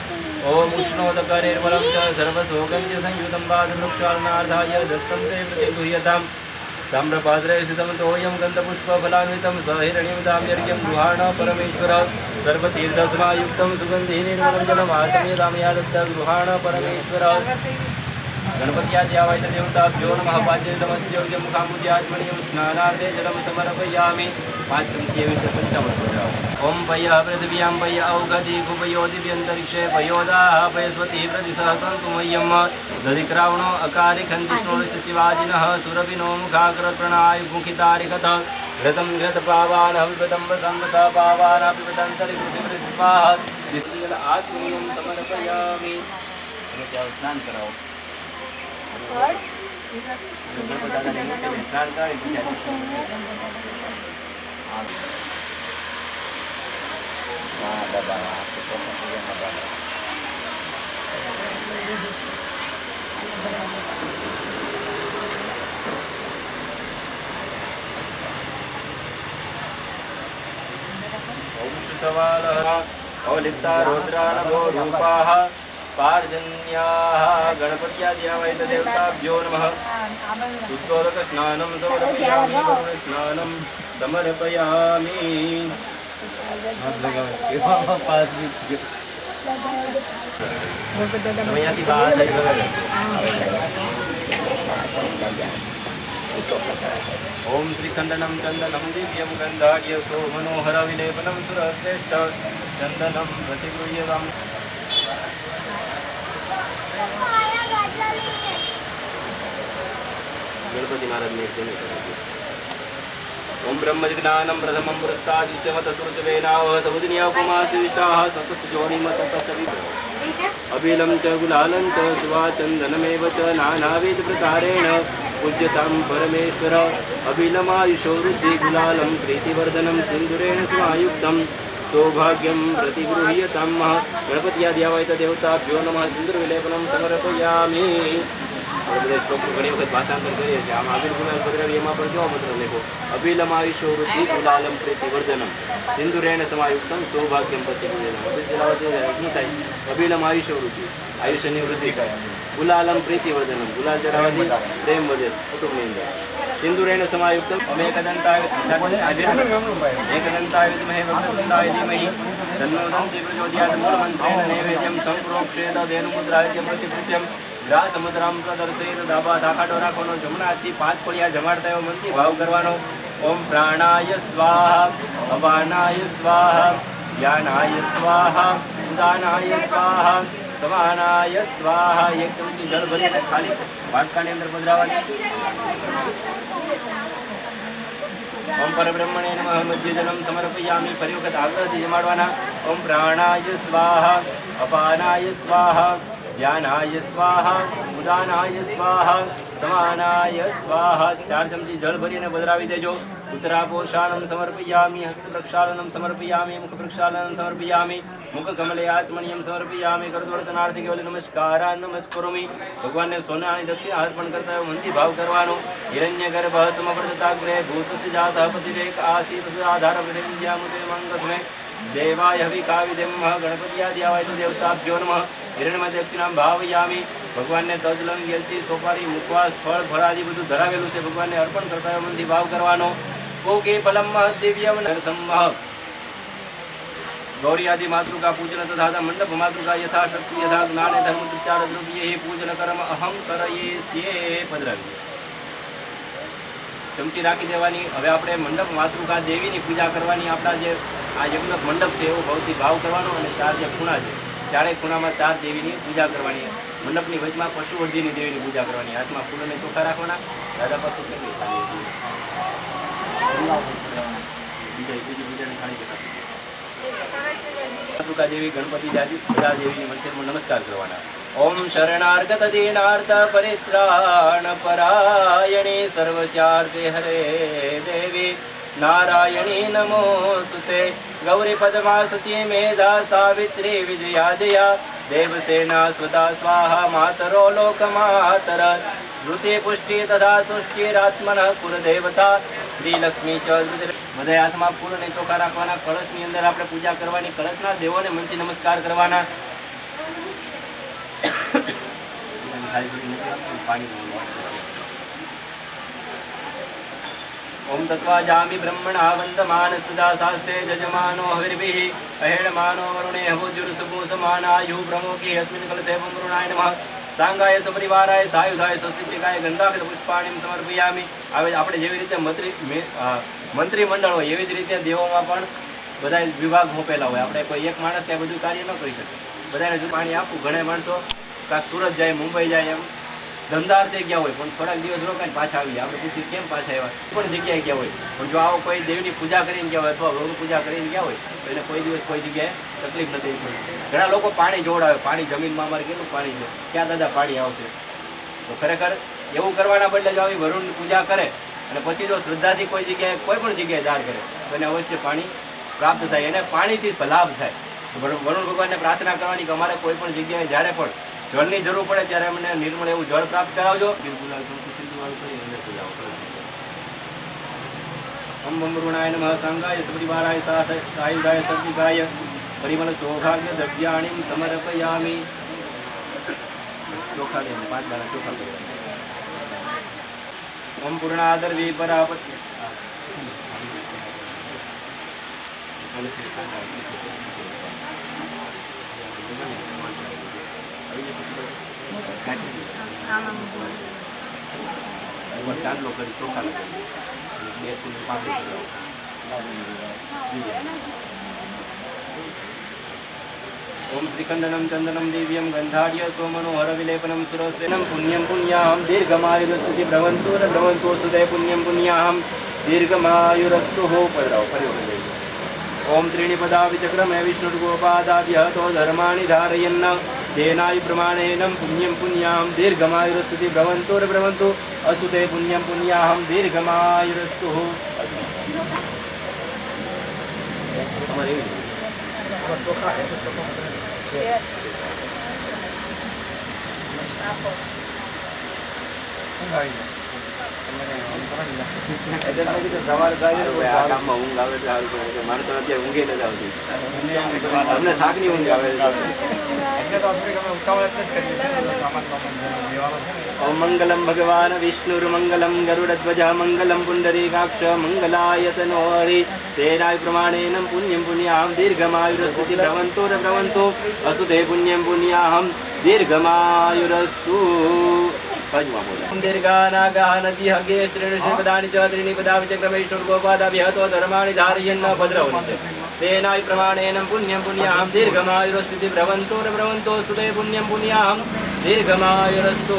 ઓમ ઉષ્ણોદકરેર્વરમ ચ સર્વસોગમ ચ સંયુતમ બાદવૃક્ષાર્નાર્ધાય દત્તમ તે પ્રતિગુહ્યતામ ताम्रपात्रे स्थितं तोयं गन्धपुष्पफलान्वितं सहिरण्यं दाम्यर्घ्यं गृहाण परमेश्वर सर्वतीर्थसमायुक्तं सुगन्धिनिर्मलं जलमाचम्यतामया दत्त गृहाण परमेश्वर। गणपत्याद्यावाय देवताभ्यो नमः। पाद्यतमस्योग्य मुखाम्बुज्यात्मनीयं स्नानार्थे जलं समर्पयामि। 5 चमची ओम पयः पृथिव्यां पय औगधि कुपयो दिव्यन्तरिक्षे पयोदाः पयस्वती प्रतिसहसन्तु मह्यं दधिक्रावणो अकारि खन्तिष्णोरस्य शिवाजिनः सुरभिनो मुखाकृतप्रणाय मुखितारिकथ घृतं घृतपावानः विपदं वसंवसा पावानः पिबतन्तरिकृतिस्वाहा निश्चल आत्मीयं समर्पयामि। स्नान कराओ स्नान करें अवलिप्ता रुद्रानभो रूपाः पार्जन्याः गणपत्यादिदेवताभ्यो नमः शुद्धोदकस्नानं समर्पयामि वरुणस्नानं समर्पयामि અહીંયાથી બહાર થઈ ગયો ओम श्रीखंडनम चंदनम दिव्यम गंधाढ्य सो मनोहर विलेपनम सुरश्रेष्ठ चंदनम प्रतिगृह्यताम् गणपति महाराज ने ओम ब्रह्मज्ञानम प्रथमं पुरस्तादिश्यमत सुरचवेनावहत उदनीया उपमाशिष्टाः सतस्योनिमततसवित् अबिलं च गुलालं च सुवाचन्दनमेव च नानाविधप्रकारेण पूज्यतां परमेश्वर अबिलमायुषो रुचि गुलालं प्रीतिवर्धनं सिन्दूरेण समायुक्तं सौभाग्यं प्रतिगृह्यतां गणपत्यादिदेवताभ्यो नमः सिन्दूरविलेपनं समर्पयामि घણી વખત ભાષાંતર કરીએ છીએ આમાં અબીલ ગુલાલ પધરાવી એમાં પણ કેવો મંત્ર લખો અબિલમાયુષો વૃદ્ધિ ગુલાલમ પ્રીતિવર્ધનમ સિંદુરેણ સમાયુક્તમ સૌભાગ્યમ પ્રતિગૃહ્યતામ અબીલ જલાવતી શું થાય અબિલમાયુષો વૃદ્ધિ આયુષ્યની વૃદ્ધિ થાય ગુલાલમ પ્રીતિવર્ધનમ ગુલાલ જલાવતી પ્રેમ વધે કુટુંબની અંદર સિંદુરેણ સમાયુક્તમ એકદંતાય વિદ્મહે વક્રતુંડાય ધીમહિ તન્નો દંતિ પ્રચોદયાત મૂળમંત્રેણ નૈવેદ્યમ સંપ્રોક્ષેત ધેનુમુદ્રાય પ્રતિકૃત્યમ ગ્રા સમુદ્રામ પ્રદર્શિત દાબા ધાકાડો રાખવાનો જમણા હાથથી 5 કોળિયા જમાડતા એવો મનથી ભાવ કરવાનો ઓમ પ્રાણાય સ્વાહા અપાનાય સ્વાહા જ્ઞાનાય સ્વાહા ઉદાનાય સ્વાહા સમાનાય સ્વાહા એક ચમચી જળ ભરીને ખાલી વાટકાની અંદર પધરાવવાની ओम परब्रह्मणे नमः मध्यजलं समर्पयामि फरी वखत आग्रहથી જમાડવાના ओम प्राणाय स्वाहा अपानाय स्वाहा ज्ञानाय स्वाहा उदानाय स्वाहा समानाय स्वाहा 4 चमची जल भरीने पधरावी देजो उत्तरापोषाणं समर्पयामि हस्तप्रक्षालनं समर्पयामि मुखप्रक्षालनं समर्पयामि मुखकमले आचमनीयं समर्पयामि करदवर्तनार्थे केवल नमस्कारान् नमस्करोमि भगवानने सोनानी दक्षिणा अर्पण करता हुए मनથી ભાવ કરવાનો हिरण्यगर्भः समवर्तताग्रे भूतस्य जातः पतिरेक आसीत् आधार प्रदेव्यामुते मंगस्मे देवाय हविकाविदेमः गणपत्यादिदेवताभ्यो नमः हिरण्यमय दक्षिणां भावयामि भगवानने तजलंग येलची सोपारी मुखवास फळ फळादी બધું ધરાવેલું છે ભગવાનને અર્પણ કરતા હોય મનથી ભાવ કરવાનો કોકે ફલમ દિવ્યમ નરસમઃ गौरी आदि मातृका पूजन तथा मंडप मातृका यथाशक्ति यथा ज्ञान धर्म विचार द्रव्य पूजन कर्म अहम करये पधरावी चमची राखी देवानी हवे आपणे मंडप मातृका देवीनी पूजा करवानी आपणा जे आ यज्ञ मंडप छे एवो भवती भाव करवानो अने 4 जे खूणा छे 4 खूणामां 4 देवीनी पूजा करवानी मंडपनी वचमां पशुवर्धिनी देवीनी पूजा करवानी हाथमां फूलोने ચોખા રાખવાના દાદા પાસે કેટલી બીજી પૂજાની થાળી જતા मातृका देवी गणपति जाति प्रजा देवी मंदिर में नमस्कार करवाना ओम शरणार्गत दीनार्थ परित्राण परायणी सर्वस्यार्थे हरे देवी नारायणी नमोस्तुते गौरी पद्मा सची मेधा सावित्री विजया जया देवसेना स्वता स्वाहा मातरो लोकमातर ऋति पुष्टि तथा तुष्टिरात्मनः कुलदेवता श्री लक्ष्मी च બધા હાથમાં ફૂલ અને ચોખા રાખવાના કળશની અંદર આપણે પૂજા કરવાની કળશના દેવોને મનથી નમસ્કાર કરવાના ओम तत्वाजामि ब्रह्मणा वन्दमानस्तुदा शास्त्रे जजमानो हविर्भिः अहेडमानो वरुणे हवोजुर्सुपुसमानायुः प्रमोकी अस्मिन् कलशे वरुणाय नमः सांगाय सपरिवाराय सायुधाय स्वस्तिकाय गंधाक्षत पुष्पाणिं समर्पयामि હવે આપણે જેવી રીતે મંત્રી મંડળ હોય એવી જ રીતે દેવોમાં પણ બધા વિભાગ મોકલેલા હોય આપણે કોઈ એક માણસ કે બધું કાર્ય ન કરી શકે બધાને જો પાણી આપવું ઘણા માણસો કાંક સુરત જાય મુંબઈ જાય એમ ધંધાર્થે ગયા હોય પણ થોડાક દિવસ રોકાઈને પાછા આવી જાય આપણે પૂછ્યું કેમ પાછા આવ્યા પણ જગ્યાએ ગયા હોય પણ જો આવો કોઈ દેવની પૂજા કરીને ગયા હોય અથવા રોગ પૂજા કરીને ગયા હોય તો એને કોઈ દિવસ કોઈ જગ્યાએ તકલીફ નથી પડતી ઘણા લોકો પાણી જોડાવે પાણી જમીનમાં અમારે કેટલું પાણી છે ક્યાં દાદા પાણી આવશે તો ખરેખર એવું કરવાના બદલે જો આવી વરુણની પૂજા કરે અને પછી જો શ્રદ્ધાથી કોઈ જગ્યાએ કોઈ પણ જગ્યાએ દાન કરે તો એને અવશ્ય પાણી પ્રાપ્ત થાય એને પાણીથી લાભ થાય વરુણ ભગવાનને પ્રાર્થના કરવાની કે અમારે કોઈ પણ જગ્યાએ જ્યારે પણ જળની જરૂર પડે ત્યારે અમને નિર્મળ એવું જળ પ્રાપ્ત કરાવજો ઓમ બમરુણાય નમઃ સંગાય સપરિવારાય સાયુધાય સર્વિકાય પરિમલ સૌભાગ્ય દ્રવ્યાણીમ સમર્પયામિ ચોખા લઈને 5 દાણા ચોખા કરવા. ઓમ પૂર્ણાદર્વી પરાપતિ ચાંદલો કરી ચોખા લગાવી 2 થી 5 ओम श्रीखंडनम चंदनम दिव्यम गंधाढ्य सोमनोहर विलेपनम सुरसेनम पुण्यम पुण्याहम दीर्घमायुरस्तुति भ्रवन्तु भ्रवन्तु स्तुते पुण्यम पुण्याहम दीर्घमायुरस्तु हो पदराव परिवर्तन. ओम त्रीणि पदाविचक्रमे विष्णुर्गोपादाभ्यः तो धर्माणि धारयन्न तेनायु प्रमाणेन पुण्यम पुण्याहम दीर्घमायुरस्तुति भ्रवन्तु भ्रवन्तु अस्तुते पुण्यम पुण्याहम दीर्घमायुरस्तु हो. हमारे સવાર આ કામમાં ઊંઘ આવે એટલે મારે તો અત્યારે ઊંઘે નથી આવતી. અમને થાકની ઊંઘ આવે છે. ઓમ મંગલમ ભગવાન વિષ્ણુર્મંગલમ ગરુડધ્વજ મંગલમ પુંડરીકાક્ષ મંગલાયતનો હરિ તેનાય પ્રમાણેન પુણ્યમ પુણ્યાહમ દીર્ઘમાયુરસ્તુતિ ભ્રવન્તો ભ્રવન્તો અસ્તુતે પુણ્યમ પુણ્યાહમ દીર્ઘમાયુરસ્તુ. દીર્ઘાનાગાનદી હગે ત્રીણિપદાની ચ ત્રીણિપદા વિચક્રમેશ્વરગોપાદાભ્યઃ તો ધર્માણિ ધારયન્ન ભદ્રવન્તે તેનાય પ્રમાણેન પુણ્યમ પુણ્યાહમ દીર્ઘમાયુરસ્તુતિ ભ્રવન્તો ભ્રવન્તો સ્તુતે પુણ્યમ પુણ્યાહમ દીર્ઘમાયુરસ્તુ.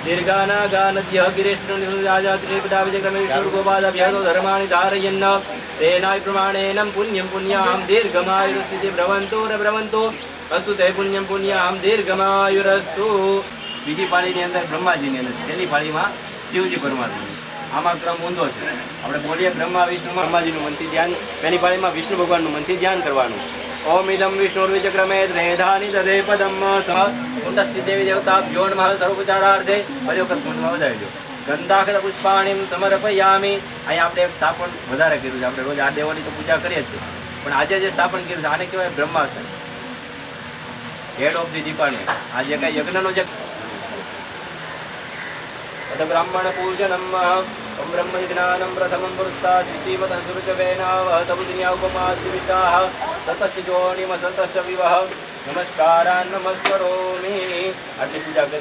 દીર્ઘાનાગાનદી હગિરેશ્વરરાજા ત્રીણિપદા વિચક્રમેશ્વરગોપાદાભ્યઃ તો ધર્માણિ ધારયન્ન તેનાય પ્રમાણેન પુણ્યમ પુણ્યાહમ દીર્ઘમાયુરસ્તુતિ ભ્રવન્તો ભ્રવન્તો અસ્તુતે પુણ્યમ પુણ્યાહમ દીર્ઘમાયુરસ્તુ. બીજી પાળીની અંદર બ્રહ્માજીની અંદર છેલ્લી પાળીમાં શિવજી પરમાત્મા. આમાં ક્રમ ઊંધો છે. આપણે બોલીએ બ્રહ્મા વિષ્ણુ બ્રહ્માજીનું મનથી ધ્યાન, પહેલી પાળીમાં વિષ્ણુ ભગવાનનું મનથી ધ્યાન કરવાનું. ઓમ ઇદમ વિષ્ણુર્વિચક્રમે ત્રેધાની દધે પદમ કુંડસ્થી દેવી દેવતાભ્યો નમઃ સર્વોપચારાર્થે. ફરી વખત કુંડમાં વધારી દો. ગંધાક્ષર પુષ્પાણીમ સમર્પયામિ. અહીંયા આપણે એક સ્થાપન વધારે કર્યું છે. આપણે રોજ આ દેવોની તો પૂજા કરીએ છીએ, પણ આજે જે સ્થાપન કર્યું છે આને કહેવાય બ્રહ્માસન, હેડ ઓફ ધી ડિપાર્ટમેન્ટ. આ જે કાંઈ યજ્ઞનો જે ब्राह्मण पूजनम ओम ब्रह्म ज्ञानम प्रथमं पुरुषात् श्रीमत सुरचवेनावह तबुदिन्या उपमासिविताः सतस्य जोनिम सतस्य विवह नमस्कारान् नमस्करोमि. આટલી પૂજા કરી